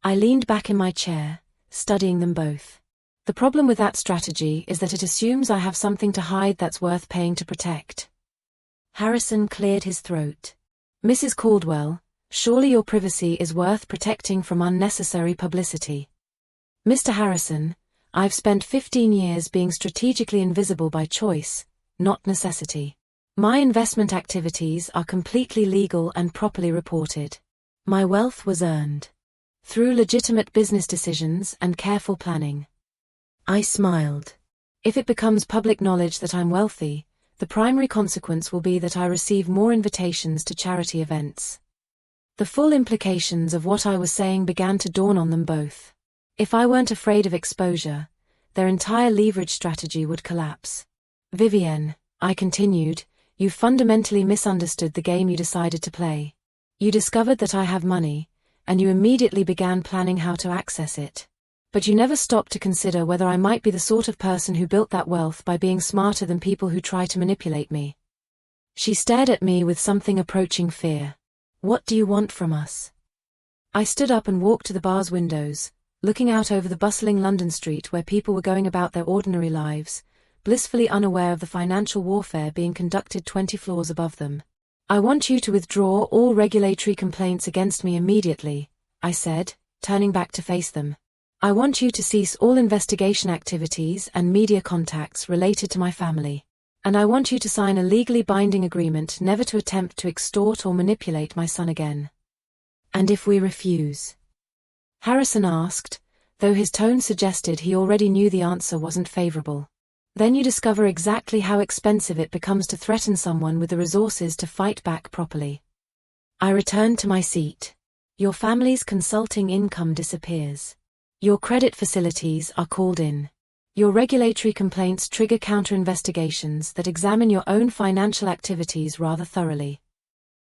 I leaned back in my chair, studying them both. The problem with that strategy is that it assumes I have something to hide that's worth paying to protect. Harrison cleared his throat. Mrs. Caldwell, surely your privacy is worth protecting from unnecessary publicity. Mr. Harrison, I've spent 15 years being strategically invisible by choice, not necessity. My investment activities are completely legal and properly reported. My wealth was earned through legitimate business decisions and careful planning. I smiled. If it becomes public knowledge that I'm wealthy, the primary consequence will be that I receive more invitations to charity events. The full implications of what I was saying began to dawn on them both. If I weren't afraid of exposure, their entire leverage strategy would collapse. Vivienne, I continued, you fundamentally misunderstood the game you decided to play. You discovered that I have money, and you immediately began planning how to access it. But you never stopped to consider whether I might be the sort of person who built that wealth by being smarter than people who try to manipulate me. She stared at me with something approaching fear. What do you want from us? I stood up and walked to the bar's windows, looking out over the bustling London street where people were going about their ordinary lives, blissfully unaware of the financial warfare being conducted 20 floors above them. I want you to withdraw all regulatory complaints against me immediately, I said, turning back to face them. I want you to cease all investigation activities and media contacts related to my family. And I want you to sign a legally binding agreement never to attempt to extort or manipulate my son again. And if we refuse? Harrison asked, though his tone suggested he already knew the answer wasn't favorable. Then you discover exactly how expensive it becomes to threaten someone with the resources to fight back properly. I returned to my seat. Your family's consulting income disappears. Your credit facilities are called in. Your regulatory complaints trigger counter-investigations that examine your own financial activities rather thoroughly.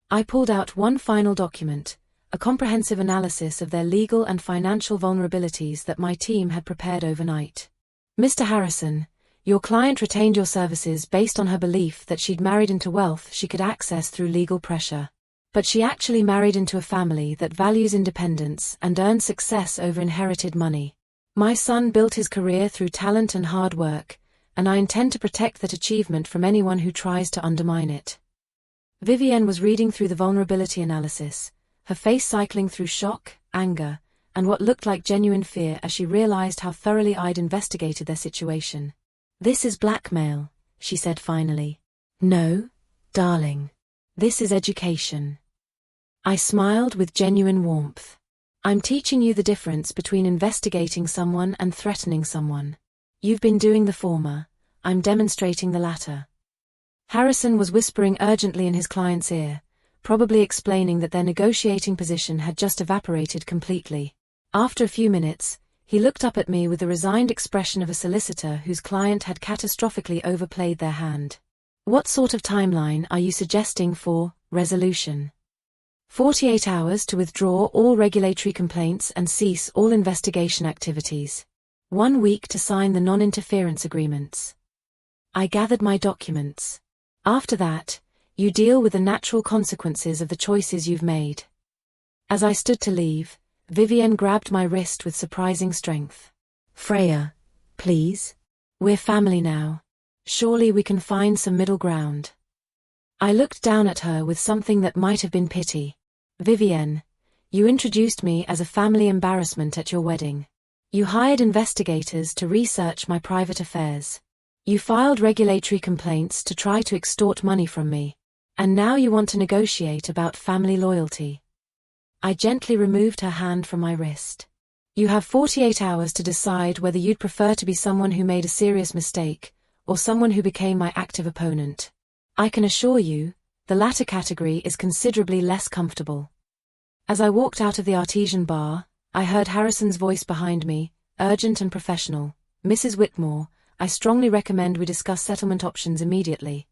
I pulled out one final document, a comprehensive analysis of their legal and financial vulnerabilities that my team had prepared overnight. Mr. Harrison, your client retained your services based on her belief that she'd married into wealth she could access through legal pressure. But she actually married into a family that values independence and earned success over inherited money. My son built his career through talent and hard work, and I intend to protect that achievement from anyone who tries to undermine it. Vivienne was reading through the vulnerability analysis, her face cycling through shock, anger, and what looked like genuine fear as she realized how thoroughly I'd investigated their situation. This is blackmail, she said finally. No, darling. This is education. I smiled with genuine warmth. I'm teaching you the difference between investigating someone and threatening someone. You've been doing the former, I'm demonstrating the latter. Harrison was whispering urgently in his client's ear, probably explaining that their negotiating position had just evaporated completely. After a few minutes, he looked up at me with the resigned expression of a solicitor whose client had catastrophically overplayed their hand. What sort of timeline are you suggesting for resolution? 48 hours to withdraw all regulatory complaints and cease all investigation activities. 1 week to sign the non-interference agreements. I gathered my documents. After that, you deal with the natural consequences of the choices you've made. As I stood to leave, Vivienne grabbed my wrist with surprising strength. Freya, please. We're family now. Surely we can find some middle ground. I looked down at her with something that might have been pity. Vivienne, you introduced me as a family embarrassment at your wedding. You hired investigators to research my private affairs. You filed regulatory complaints to try to extort money from me. And now you want to negotiate about family loyalty. I gently removed her hand from my wrist. You have 48 hours to decide whether you'd prefer to be someone who made a serious mistake, or someone who became my active opponent. I can assure you, the latter category is considerably less comfortable. As I walked out of the artesian bar, I heard Harrison's voice behind me, urgent and professional. Mrs. Whitmore, I strongly recommend we discuss settlement options immediately.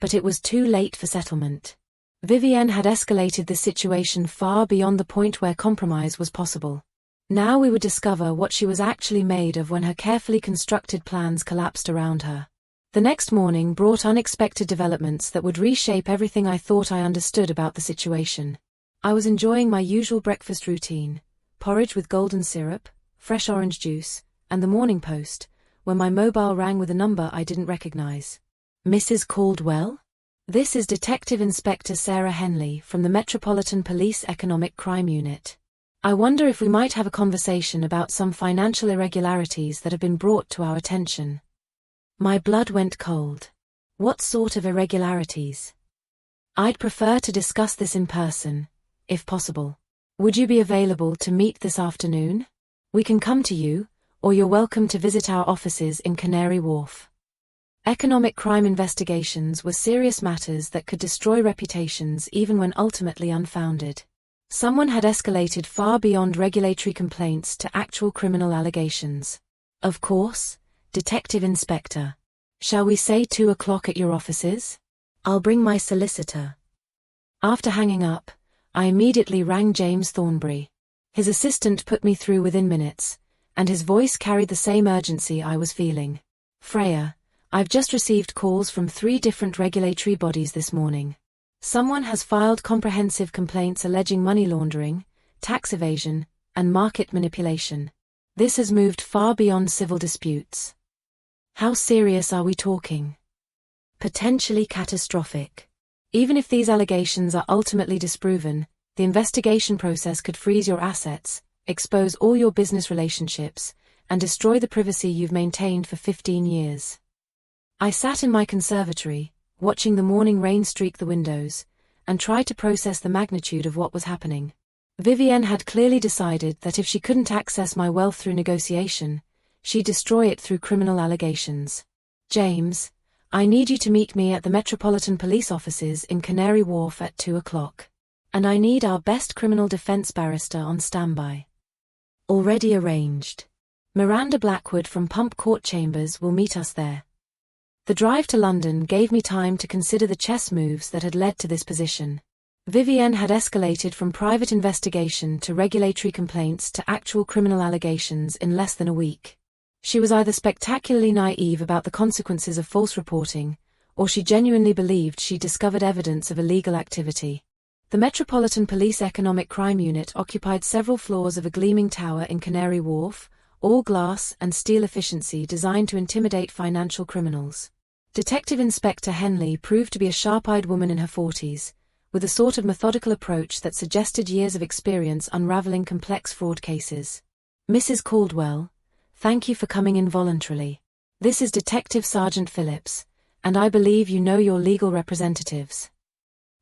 But it was too late for settlement. Vivienne had escalated the situation far beyond the point where compromise was possible. Now we would discover what she was actually made of when her carefully constructed plans collapsed around her. The next morning brought unexpected developments that would reshape everything I thought I understood about the situation. I was enjoying my usual breakfast routine, porridge with golden syrup, fresh orange juice, and the Morning Post, when my mobile rang with a number I didn't recognize. Mrs. Caldwell? This is Detective Inspector Sarah Henley from the Metropolitan Police Economic Crime Unit. I wonder if we might have a conversation about some financial irregularities that have been brought to our attention. My blood went cold. What sort of irregularities? I'd prefer to discuss this in person, if possible. Would you be available to meet this afternoon? We can come to you, or you're welcome to visit our offices in Canary Wharf. Economic crime investigations were serious matters that could destroy reputations even when ultimately unfounded. Someone had escalated far beyond regulatory complaints to actual criminal allegations. Of course, Detective Inspector. Shall we say 2 o'clock at your offices? I'll bring my solicitor. After hanging up, I immediately rang James Thornbury. His assistant put me through within minutes, and his voice carried the same urgency I was feeling. Freya, I've just received calls from 3 different regulatory bodies this morning. Someone has filed comprehensive complaints alleging money laundering, tax evasion, and market manipulation. This has moved far beyond civil disputes. How serious are we talking? Potentially catastrophic. Even if these allegations are ultimately disproven, the investigation process could freeze your assets, expose all your business relationships, and destroy the privacy you've maintained for 15 years. I sat in my conservatory, watching the morning rain streak the windows, and tried to process the magnitude of what was happening. Vivienne had clearly decided that if she couldn't access my wealth through negotiation, she'd destroy it through criminal allegations. James, I need you to meet me at the Metropolitan Police offices in Canary Wharf at 2 o'clock. And I need our best criminal defense barrister on standby. Already arranged. Miranda Blackwood from Pump Court Chambers will meet us there. The drive to London gave me time to consider the chess moves that had led to this position. Vivienne had escalated from private investigation to regulatory complaints to actual criminal allegations in less than a week. She was either spectacularly naive about the consequences of false reporting, or she genuinely believed she'd discovered evidence of illegal activity. The Metropolitan Police Economic Crime Unit occupied several floors of a gleaming tower in Canary Wharf, all glass and steel efficiency designed to intimidate financial criminals. Detective Inspector Henley proved to be a sharp-eyed woman in her 40s, with a sort of methodical approach that suggested years of experience unraveling complex fraud cases. Mrs. Caldwell, thank you for coming in voluntarily. This is Detective Sergeant Phillips, and I believe you know your legal representatives.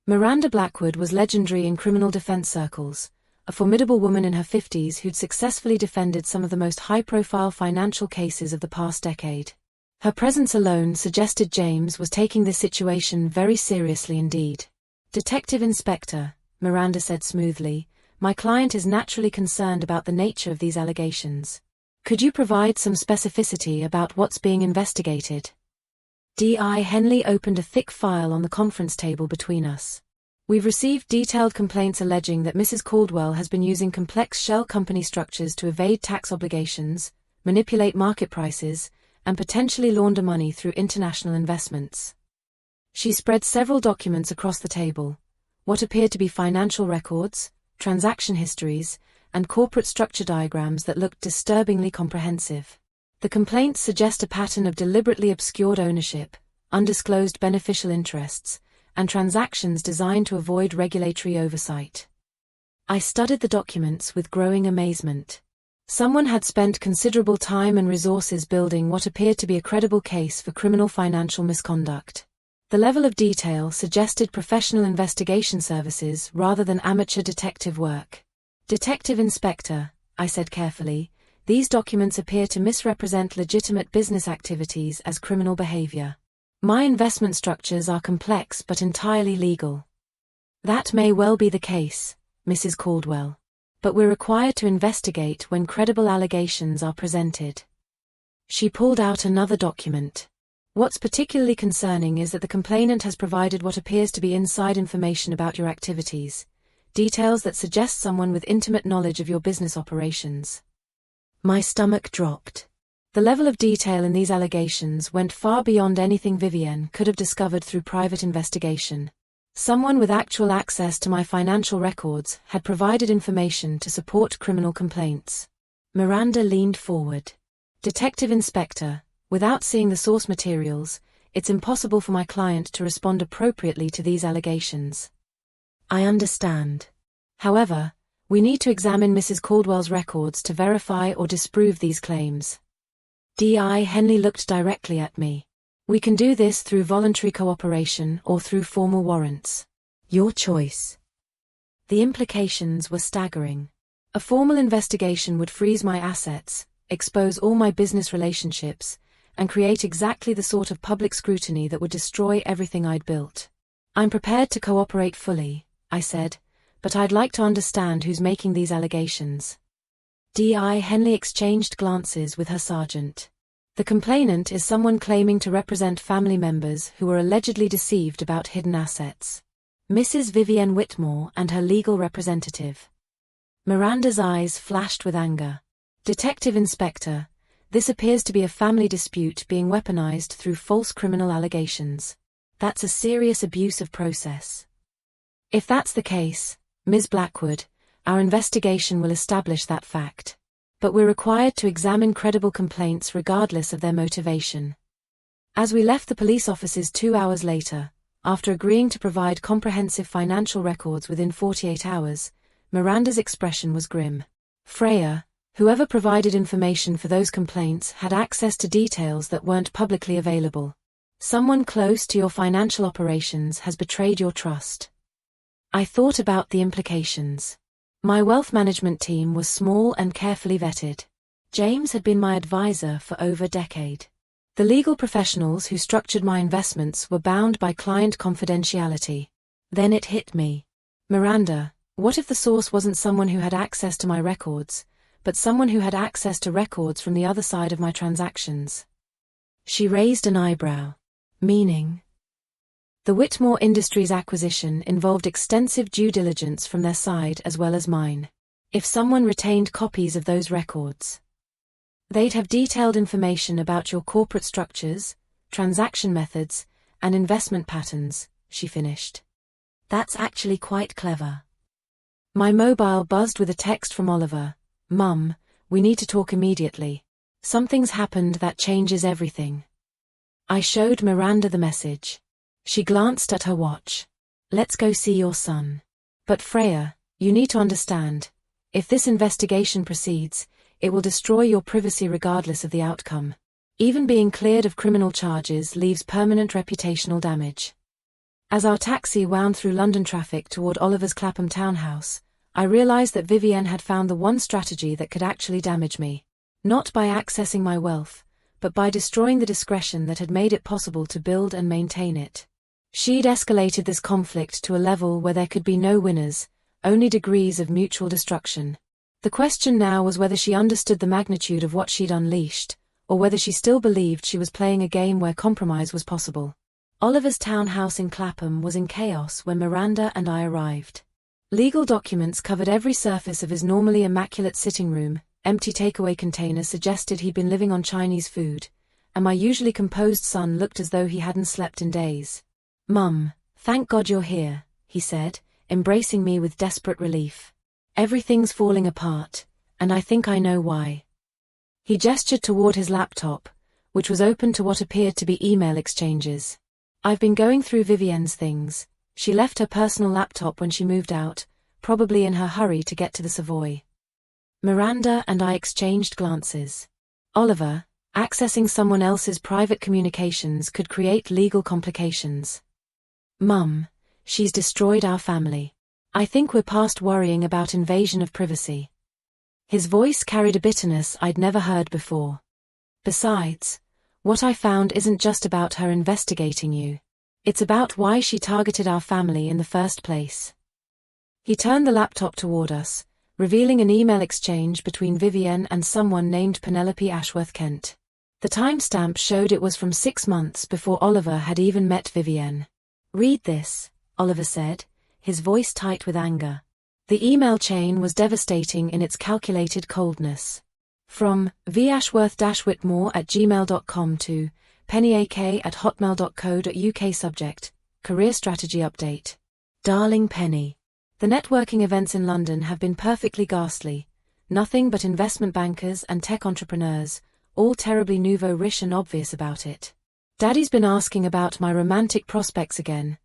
Miranda Blackwood was legendary in criminal defense circles, a formidable woman in her 50s who'd successfully defended some of the most high-profile financial cases of the past decade. Her presence alone suggested James was taking this situation very seriously indeed. Detective Inspector, Miranda said smoothly, my client is naturally concerned about the nature of these allegations. Could you provide some specificity about what's being investigated? D.I. Henley opened a thick file on the conference table between us. We've received detailed complaints alleging that Mrs. Caldwell has been using complex shell company structures to evade tax obligations, manipulate market prices, and potentially launder money through international investments. She spread several documents across the table, what appeared to be financial records, transaction histories, and corporate structure diagrams that looked disturbingly comprehensive. The complaints suggest a pattern of deliberately obscured ownership, undisclosed beneficial interests, and transactions designed to avoid regulatory oversight. I studied the documents with growing amazement. Someone had spent considerable time and resources building what appeared to be a credible case for criminal financial misconduct. The level of detail suggested professional investigation services rather than amateur detective work. Detective Inspector, I said carefully, these documents appear to misrepresent legitimate business activities as criminal behavior. My investment structures are complex but entirely legal. That may well be the case, Mrs. Caldwell. But we're required to investigate when credible allegations are presented. She pulled out another document. What's particularly concerning is that the complainant has provided what appears to be inside information about your activities, details that suggest someone with intimate knowledge of your business operations. My stomach dropped. The level of detail in these allegations went far beyond anything Vivienne could have discovered through private investigation. Someone with actual access to my financial records had provided information to support criminal complaints. Miranda leaned forward. Detective Inspector, without seeing the source materials, it's impossible for my client to respond appropriately to these allegations. I understand. However, we need to examine Mrs. Caldwell's records to verify or disprove these claims. D.I. Henley looked directly at me. We can do this through voluntary cooperation or through formal warrants. Your choice. The implications were staggering. A formal investigation would freeze my assets, expose all my business relationships, and create exactly the sort of public scrutiny that would destroy everything I'd built. "I'm prepared to cooperate fully," I said, "but I'd like to understand who's making these allegations." D.I. Henley exchanged glances with her sergeant. "The complainant is someone claiming to represent family members who were allegedly deceived about hidden assets. Mrs. Vivienne Whitmore and her legal representative." Miranda's eyes flashed with anger. "Detective Inspector, this appears to be a family dispute being weaponized through false criminal allegations. That's a serious abuse of process." "If that's the case, Ms. Blackwood, our investigation will establish that fact. But we're required to examine credible complaints regardless of their motivation." As we left the police offices 2 hours later, after agreeing to provide comprehensive financial records within 48 hours, Miranda's expression was grim. "Freya, whoever provided information for those complaints had access to details that weren't publicly available. Someone close to your financial operations has betrayed your trust." I thought about the implications. My wealth management team was small and carefully vetted. James had been my advisor for over a decade. The legal professionals who structured my investments were bound by client confidentiality. Then it hit me. "Miranda, what if the source wasn't someone who had access to my records, but someone who had access to records from the other side of my transactions?" She raised an eyebrow. "Meaning?" "The Whitmore Industries acquisition involved extensive due diligence from their side as well as mine. If someone retained copies of those records, they'd have detailed information about your corporate structures, transaction methods, and investment patterns," she finished. "That's actually quite clever." My mobile buzzed with a text from Oliver. "Mum, we need to talk immediately. Something's happened that changes everything." I showed Miranda the message. She glanced at her watch. "Let's go see your son." "But Freya, you need to understand. If this investigation proceeds, it will destroy your privacy regardless of the outcome. Even being cleared of criminal charges leaves permanent reputational damage." As our taxi wound through London traffic toward Oliver's Clapham townhouse, I realized that Vivienne had found the one strategy that could actually damage me. Not by accessing my wealth, but by destroying the discretion that had made it possible to build and maintain it. She'd escalated this conflict to a level where there could be no winners, only degrees of mutual destruction. The question now was whether she understood the magnitude of what she'd unleashed, or whether she still believed she was playing a game where compromise was possible. Oliver's townhouse in Clapham was in chaos when Miranda and I arrived. Legal documents covered every surface of his normally immaculate sitting room, empty takeaway containers suggested he'd been living on Chinese food, and my usually composed son looked as though he hadn't slept in days. "Mum, thank God you're here," he said, embracing me with desperate relief. "Everything's falling apart, and I think I know why." He gestured toward his laptop, which was open to what appeared to be email exchanges. "I've been going through Vivienne's things. She left her personal laptop when she moved out, probably in her hurry to get to the Savoy." Miranda and I exchanged glances. "Oliver, accessing someone else's private communications could create legal complications." "Mum, she's destroyed our family. I think we're past worrying about invasion of privacy." His voice carried a bitterness I'd never heard before. "Besides, what I found isn't just about her investigating you. It's about why she targeted our family in the first place." He turned the laptop toward us, revealing an email exchange between Vivienne and someone named Penelope Ashworth-Kent. The timestamp showed it was from 6 months before Oliver had even met Vivienne. "Read this," Oliver said, his voice tight with anger. The email chain was devastating in its calculated coldness. From vashworth-whitmore@gmail.com to pennyak@hotmail.co.uk. Subject: Career Strategy Update. Darling Penny, the networking events in London have been perfectly ghastly. Nothing but investment bankers and tech entrepreneurs, all terribly nouveau riche and obvious about it. Daddy's been asking about my romantic prospects again,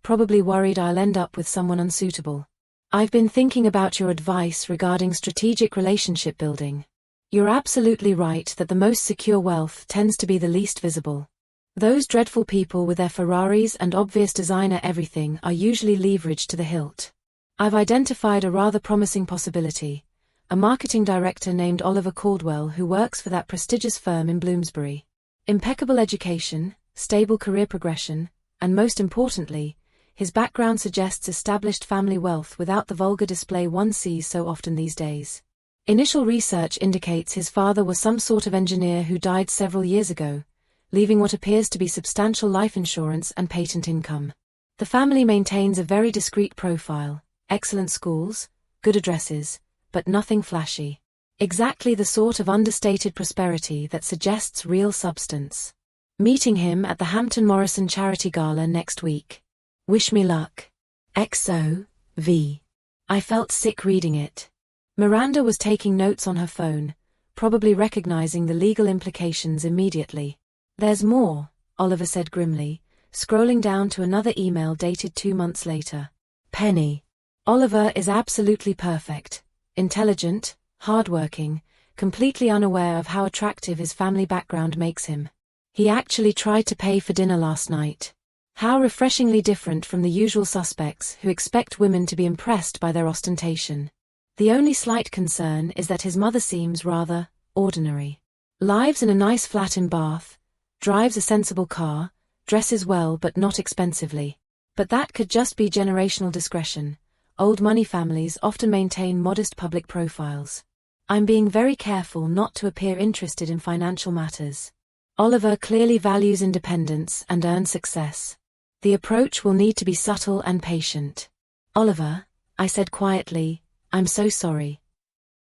probably worried I'll end up with someone unsuitable. I've been thinking about your advice regarding strategic relationship building. You're absolutely right that the most secure wealth tends to be the least visible. Those dreadful people with their Ferraris and obvious designer everything are usually leveraged to the hilt. I've identified a rather promising possibility: a marketing director named Oliver Caldwell who works for that prestigious firm in Bloomsbury. Impeccable education, stable career progression, and most importantly, his background suggests established family wealth without the vulgar display one sees so often these days. Initial research indicates his father was some sort of engineer who died several years ago, leaving what appears to be substantial life insurance and patent income. The family maintains a very discreet profile, excellent schools, good addresses, but nothing flashy. Exactly the sort of understated prosperity that suggests real substance. Meeting him at the Hampton Morrison Charity Gala next week. Wish me luck. XO, V. I felt sick reading it. Miranda was taking notes on her phone, probably recognizing the legal implications immediately. There's more, Oliver said grimly, scrolling down to another email dated 2 months later. Penny. Oliver is absolutely perfect, intelligent, hardworking, completely unaware of how attractive his family background makes him. He actually tried to pay for dinner last night. How refreshingly different from the usual suspects who expect women to be impressed by their ostentation. The only slight concern is that his mother seems rather ordinary. Lives in a nice flat in Bath, drives a sensible car, dresses well but not expensively. But that could just be generational discretion. Old money families often maintain modest public profiles. I'm being very careful not to appear interested in financial matters. Oliver clearly values independence and earned success. The approach will need to be subtle and patient. Oliver, I said quietly, I'm so sorry.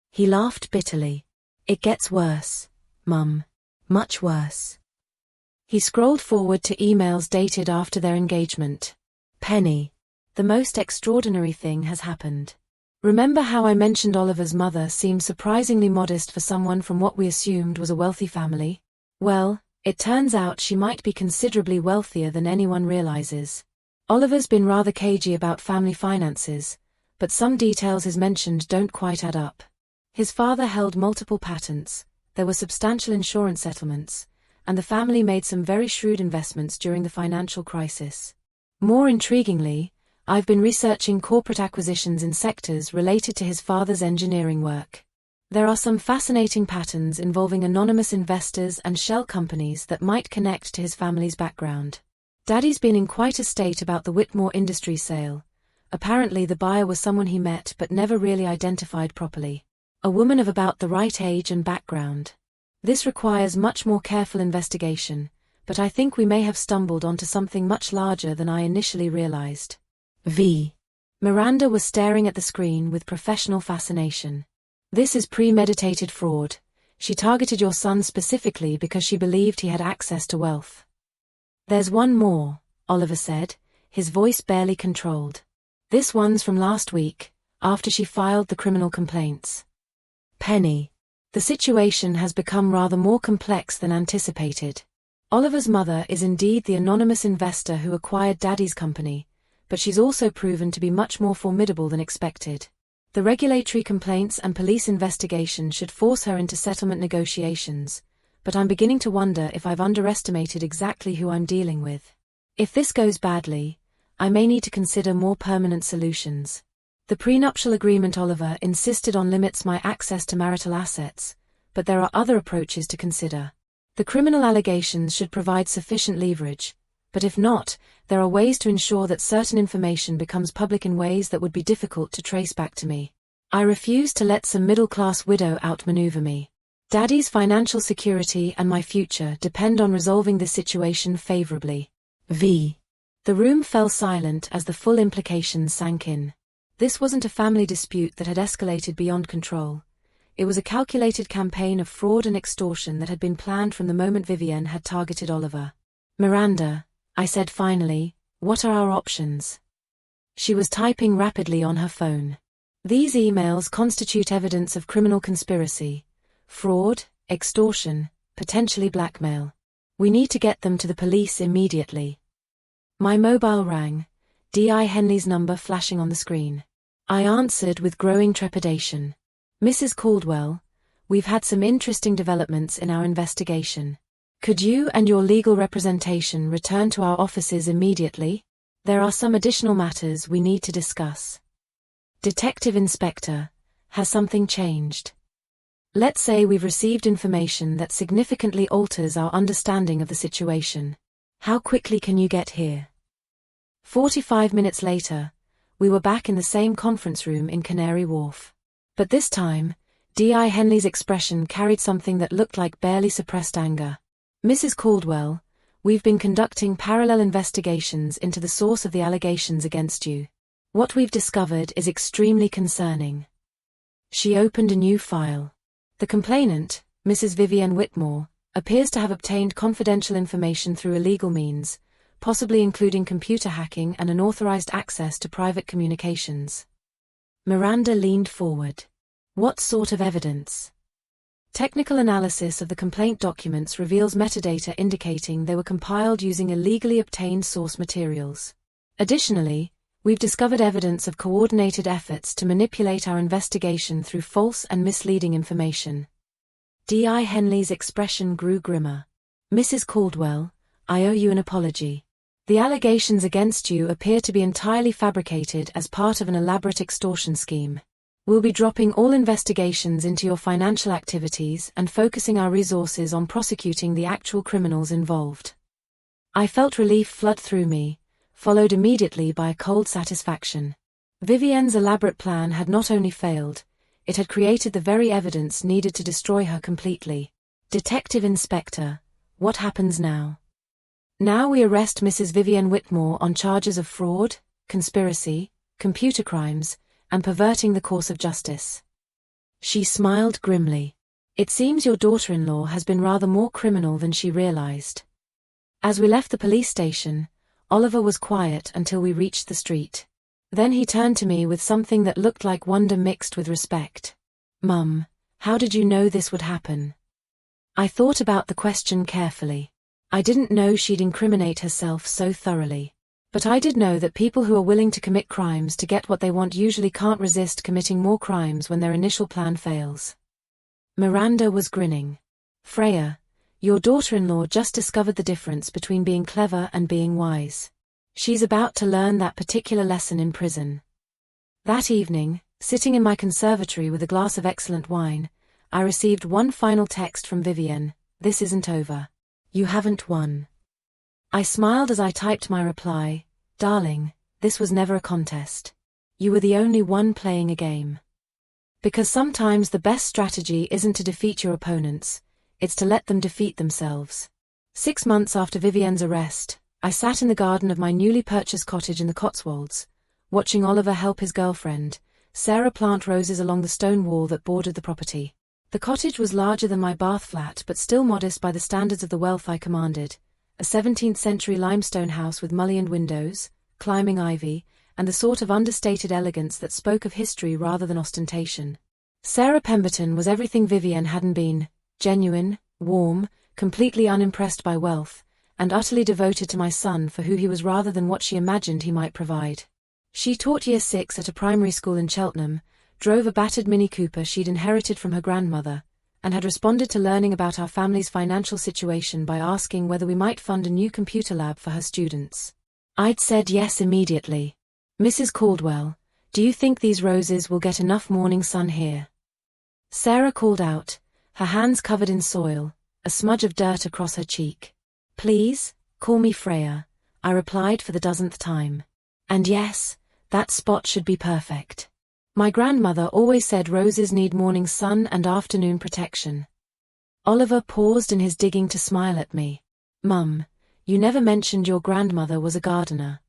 He laughed bitterly. It gets worse, Mum. Much worse. He scrolled forward to emails dated after their engagement. Penny. The most extraordinary thing has happened. Remember how I mentioned Oliver's mother seemed surprisingly modest for someone from what we assumed was a wealthy family? Well, it turns out she might be considerably wealthier than anyone realizes. Oliver's been rather cagey about family finances, but some details he's mentioned don't quite add up. His father held multiple patents, there were substantial insurance settlements, and the family made some very shrewd investments during the financial crisis. More intriguingly, I've been researching corporate acquisitions in sectors related to his father's engineering work. There are some fascinating patterns involving anonymous investors and shell companies that might connect to his family's background. Daddy's been in quite a state about the Whitmore Industries sale. Apparently the buyer was someone he met but never really identified properly. A woman of about the right age and background. This requires much more careful investigation, but I think we may have stumbled onto something much larger than I initially realized. V. Miranda was staring at the screen with professional fascination. This is premeditated fraud. She targeted your son specifically because she believed he had access to wealth. There's one more, Oliver said, his voice barely controlled. This one's from last week, after she filed the criminal complaints. Penny. The situation has become rather more complex than anticipated. Oliver's mother is indeed the anonymous investor who acquired Daddy's company, but she's also proven to be much more formidable than expected. The regulatory complaints and police investigation should force her into settlement negotiations, but I'm beginning to wonder if I've underestimated exactly who I'm dealing with. If this goes badly, I may need to consider more permanent solutions. The prenuptial agreement Oliver insisted on limits my access to marital assets, but there are other approaches to consider. The criminal allegations should provide sufficient leverage, but if not, there are ways to ensure that certain information becomes public in ways that would be difficult to trace back to me. I refuse to let some middle-class widow outmaneuver me. Daddy's financial security and my future depend on resolving this situation favorably. V. The room fell silent as the full implications sank in. This wasn't a family dispute that had escalated beyond control. It was a calculated campaign of fraud and extortion that had been planned from the moment Vivienne had targeted Oliver. Miranda, I said finally, what are our options? She was typing rapidly on her phone. These emails constitute evidence of criminal conspiracy, fraud, extortion, potentially blackmail. We need to get them to the police immediately. My mobile rang, D.I. Henley's number flashing on the screen. I answered with growing trepidation. Mrs. Caldwell, we've had some interesting developments in our investigation. Could you and your legal representation return to our offices immediately? There are some additional matters we need to discuss. Detective Inspector, has something changed? Let's say we've received information that significantly alters our understanding of the situation. How quickly can you get here? 45 minutes later, we were back in the same conference room in Canary Wharf. But this time, D.I. Henley's expression carried something that looked like barely suppressed anger. Mrs. Caldwell, we've been conducting parallel investigations into the source of the allegations against you. What we've discovered is extremely concerning. She opened a new file. The complainant, Mrs. Vivienne Whitmore, appears to have obtained confidential information through illegal means, possibly including computer hacking and unauthorized access to private communications. Miranda leaned forward. What sort of evidence? Technical analysis of the complaint documents reveals metadata indicating they were compiled using illegally obtained source materials. Additionally, we've discovered evidence of coordinated efforts to manipulate our investigation through false and misleading information. D.I. Henley's expression grew grimmer. Mrs. Caldwell, I owe you an apology. The allegations against you appear to be entirely fabricated as part of an elaborate extortion scheme. We'll be dropping all investigations into your financial activities and focusing our resources on prosecuting the actual criminals involved. I felt relief flood through me, followed immediately by a cold satisfaction. Vivienne's elaborate plan had not only failed, it had created the very evidence needed to destroy her completely. Detective Inspector, what happens now? Now we arrest Mrs. Vivienne Whitmore on charges of fraud, conspiracy, computer crimes, and perverting the course of justice. She smiled grimly. It seems your daughter-in-law has been rather more criminal than she realized. As we left the police station, Oliver was quiet until we reached the street. Then he turned to me with something that looked like wonder mixed with respect. Mum, how did you know this would happen? I thought about the question carefully. I didn't know she'd incriminate herself so thoroughly. But I did know that people who are willing to commit crimes to get what they want usually can't resist committing more crimes when their initial plan fails. Miranda was grinning. Freya, your daughter-in-law just discovered the difference between being clever and being wise. She's about to learn that particular lesson in prison. That evening, sitting in my conservatory with a glass of excellent wine, I received one final text from Vivienne. This isn't over. You haven't won. I smiled as I typed my reply. Darling, this was never a contest. You were the only one playing a game. Because sometimes the best strategy isn't to defeat your opponents, it's to let them defeat themselves. 6 months after Vivienne's arrest, I sat in the garden of my newly purchased cottage in the Cotswolds, watching Oliver help his girlfriend, Sarah, plant roses along the stone wall that bordered the property. The cottage was larger than my Bath flat but still modest by the standards of the wealth I commanded, a 17th-century limestone house with mullioned windows, climbing ivy, and the sort of understated elegance that spoke of history rather than ostentation. Sarah Pemberton was everything Vivienne hadn't been: genuine, warm, completely unimpressed by wealth, and utterly devoted to my son for who he was rather than what she imagined he might provide. She taught Year 6 at a primary school in Cheltenham, drove a battered Mini Cooper she'd inherited from her grandmother, and had responded to learning about our family's financial situation by asking whether we might fund a new computer lab for her students. I'd said yes immediately. Mrs. Caldwell, do you think these roses will get enough morning sun here? Sarah called out, her hands covered in soil, a smudge of dirt across her cheek. Please, call me Freya, I replied for the dozenth time. And yes, that spot should be perfect. My grandmother always said roses need morning sun and afternoon protection. Oliver paused in his digging to smile at me. Mum, you never mentioned your grandmother was a gardener.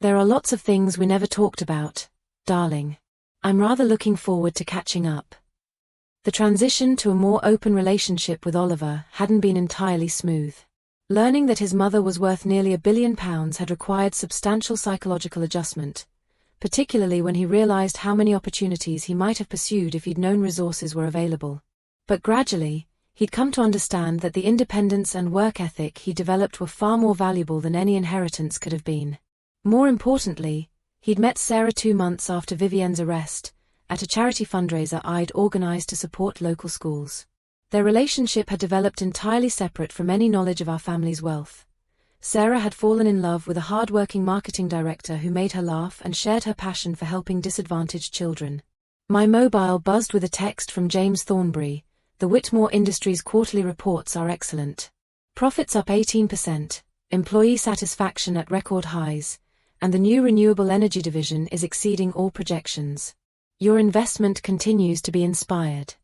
There are lots of things we never talked about, darling. I'm rather looking forward to catching up. The transition to a more open relationship with Oliver hadn't been entirely smooth. Learning that his mother was worth nearly £1 billion had required substantial psychological adjustment, particularly when he realized how many opportunities he might have pursued if he'd known resources were available. But gradually, he'd come to understand that the independence and work ethic he developed were far more valuable than any inheritance could have been. More importantly, he'd met Sarah 2 months after Vivienne's arrest, at a charity fundraiser I'd organized to support local schools. Their relationship had developed entirely separate from any knowledge of our family's wealth. Sarah had fallen in love with a hard-working marketing director who made her laugh and shared her passion for helping disadvantaged children. My mobile buzzed with a text from James Thornbury. The Whitmore Industries quarterly reports are excellent. Profits up 18%, employee satisfaction at record highs, and the new renewable energy division is exceeding all projections. Your investment continues to be inspired.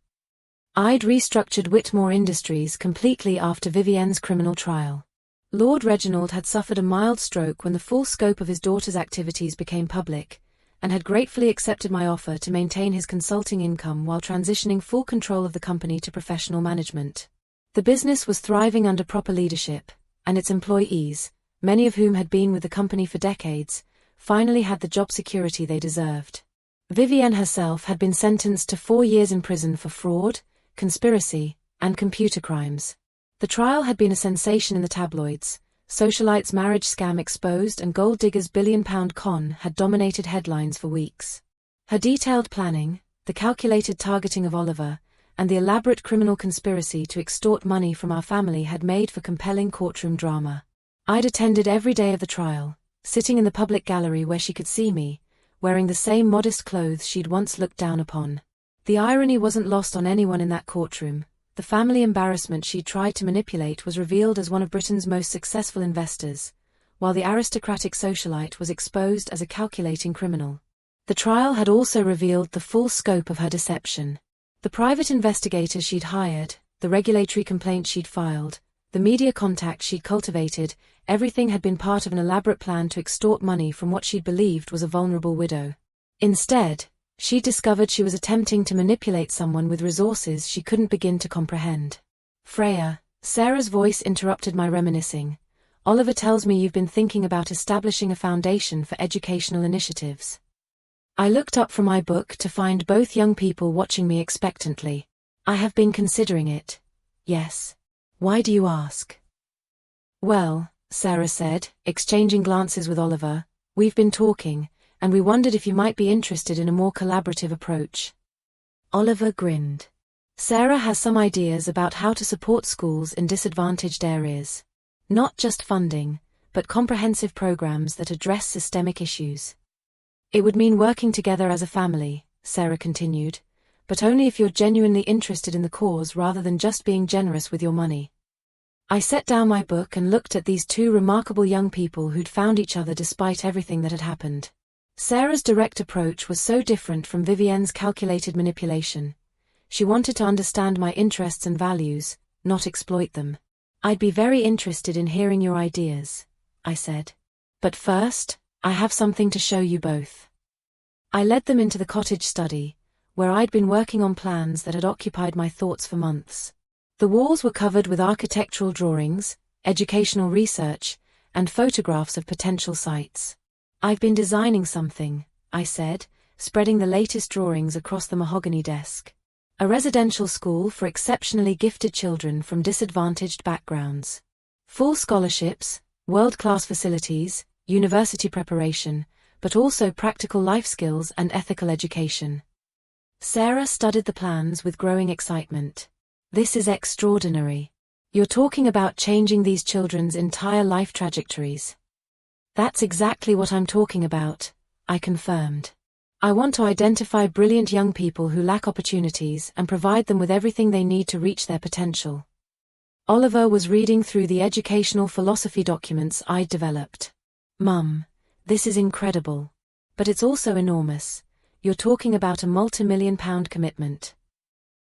I'd restructured Whitmore Industries completely after Vivienne's criminal trial. Lord Reginald had suffered a mild stroke when the full scope of his daughter's activities became public, and had gratefully accepted my offer to maintain his consulting income while transitioning full control of the company to professional management. The business was thriving under proper leadership, and its employees, many of whom had been with the company for decades, finally had the job security they deserved. Vivienne herself had been sentenced to 4 years in prison for fraud, conspiracy, and computer crimes. The trial had been a sensation in the tabloids. Socialite's marriage scam exposed and gold digger's billion-pound con had dominated headlines for weeks. Her detailed planning, the calculated targeting of Oliver, and the elaborate criminal conspiracy to extort money from our family had made for compelling courtroom drama. I'd attended every day of the trial, sitting in the public gallery where she could see me, wearing the same modest clothes she'd once looked down upon. The irony wasn't lost on anyone in that courtroom. The family embarrassment she'd tried to manipulate was revealed as one of Britain's most successful investors, while the aristocratic socialite was exposed as a calculating criminal. The trial had also revealed the full scope of her deception. The private investigators she'd hired, the regulatory complaints she'd filed, the media contacts she'd cultivated, everything had been part of an elaborate plan to extort money from what she'd believed was a vulnerable widow. Instead, she discovered she was attempting to manipulate someone with resources she couldn't begin to comprehend. Freya, Sarah's voice interrupted my reminiscing. Oliver tells me you've been thinking about establishing a foundation for educational initiatives. I looked up from my book to find both young people watching me expectantly. I have been considering it. Yes. Why do you ask? Well, Sarah said, exchanging glances with Oliver, we've been talking, and we wondered if you might be interested in a more collaborative approach. Oliver grinned. Sarah has some ideas about how to support schools in disadvantaged areas. Not just funding, but comprehensive programs that address systemic issues. It would mean working together as a family, Sarah continued, but only if you're genuinely interested in the cause rather than just being generous with your money. I set down my book and looked at these two remarkable young people who'd found each other despite everything that had happened. Sarah's direct approach was so different from Vivienne's calculated manipulation. She wanted to understand my interests and values, not exploit them. I'd be very interested in hearing your ideas, I said. But first, I have something to show you both. I led them into the cottage study, where I'd been working on plans that had occupied my thoughts for months. The walls were covered with architectural drawings, educational research, and photographs of potential sites. I've been designing something, I said, spreading the latest drawings across the mahogany desk. A residential school for exceptionally gifted children from disadvantaged backgrounds. Full scholarships, world-class facilities, university preparation, but also practical life skills and ethical education. Sarah studied the plans with growing excitement. This is extraordinary. You're talking about changing these children's entire life trajectories. That's exactly what I'm talking about, I confirmed. I want to identify brilliant young people who lack opportunities and provide them with everything they need to reach their potential. Oliver was reading through the educational philosophy documents I'd developed. Mum, this is incredible. But it's also enormous. You're talking about a multi-million-pound commitment.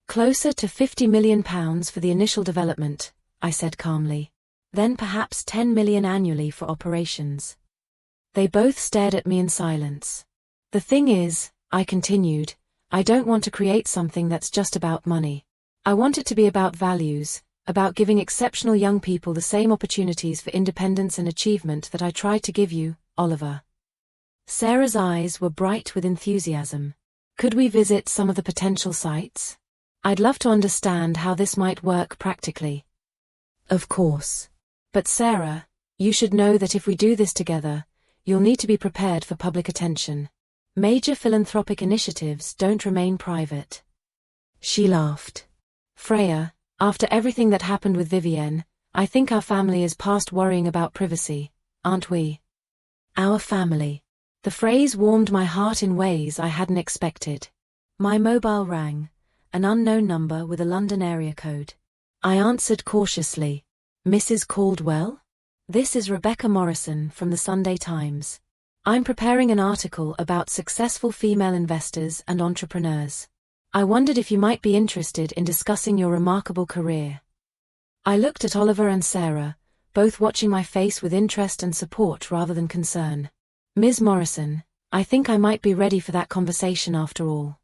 Closer to £50 million for the initial development, I said calmly. Then perhaps 10 million annually for operations. They both stared at me in silence. The thing is, I continued, I don't want to create something that's just about money. I want it to be about values, about giving exceptional young people the same opportunities for independence and achievement that I tried to give you, Oliver. Sarah's eyes were bright with enthusiasm. Could we visit some of the potential sites? I'd love to understand how this might work practically. Of course. But Sarah, you should know that if we do this together, you'll need to be prepared for public attention. Major philanthropic initiatives don't remain private. She laughed. Freya, after everything that happened with Vivienne, I think our family is past worrying about privacy, aren't we? Our family. The phrase warmed my heart in ways I hadn't expected. My mobile rang, an unknown number with a London area code. I answered cautiously. Mrs. Caldwell? This is Rebecca Morrison from the Sunday Times. I'm preparing an article about successful female investors and entrepreneurs. I wondered if you might be interested in discussing your remarkable career. I looked at Oliver and Sarah, both watching my face with interest and support rather than concern. Ms. Morrison, I think I might be ready for that conversation after all.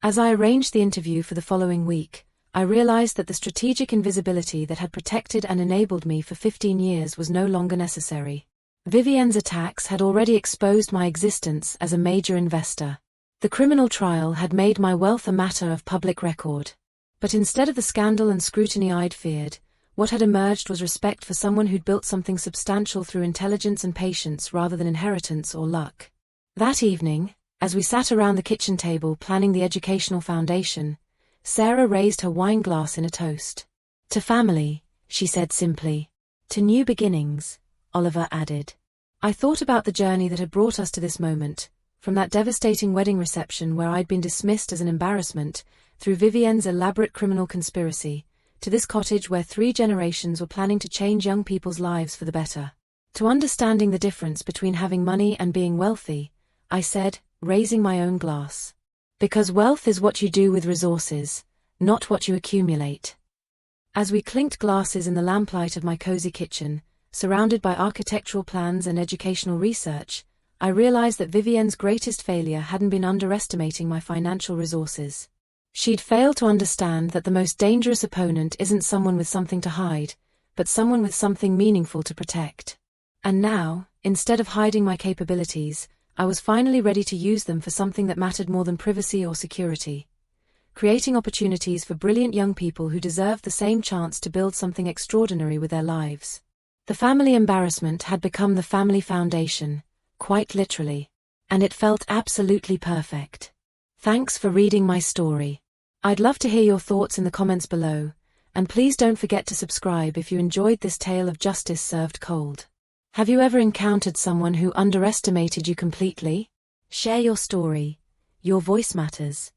As I arranged the interview for the following week, I realized that the strategic invisibility that had protected and enabled me for 15 years was no longer necessary. Vivienne's attacks had already exposed my existence as a major investor. The criminal trial had made my wealth a matter of public record. But instead of the scandal and scrutiny I'd feared, what had emerged was respect for someone who'd built something substantial through intelligence and patience rather than inheritance or luck. That evening, as we sat around the kitchen table planning the educational foundation, Sarah raised her wine glass in a toast. To family, she said simply. To new beginnings, Oliver added. I thought about the journey that had brought us to this moment, from that devastating wedding reception where I'd been dismissed as an embarrassment, through Vivienne's elaborate criminal conspiracy, to this cottage where 3 generations were planning to change young people's lives for the better. To understanding the difference between having money and being wealthy, I said, raising my own glass. Because wealth is what you do with resources, not what you accumulate. As we clinked glasses in the lamplight of my cozy kitchen, surrounded by architectural plans and educational research, I realized that Vivienne's greatest failure hadn't been underestimating my financial resources. She'd failed to understand that the most dangerous opponent isn't someone with something to hide, but someone with something meaningful to protect. And now, instead of hiding my capabilities, I was finally ready to use them for something that mattered more than privacy or security. Creating opportunities for brilliant young people who deserved the same chance to build something extraordinary with their lives. The family embarrassment had become the family foundation, quite literally. And it felt absolutely perfect. Thanks for reading my story. I'd love to hear your thoughts in the comments below, and please don't forget to subscribe if you enjoyed this tale of justice served cold. Have you ever encountered someone who underestimated you completely? Share your story. Your voice matters.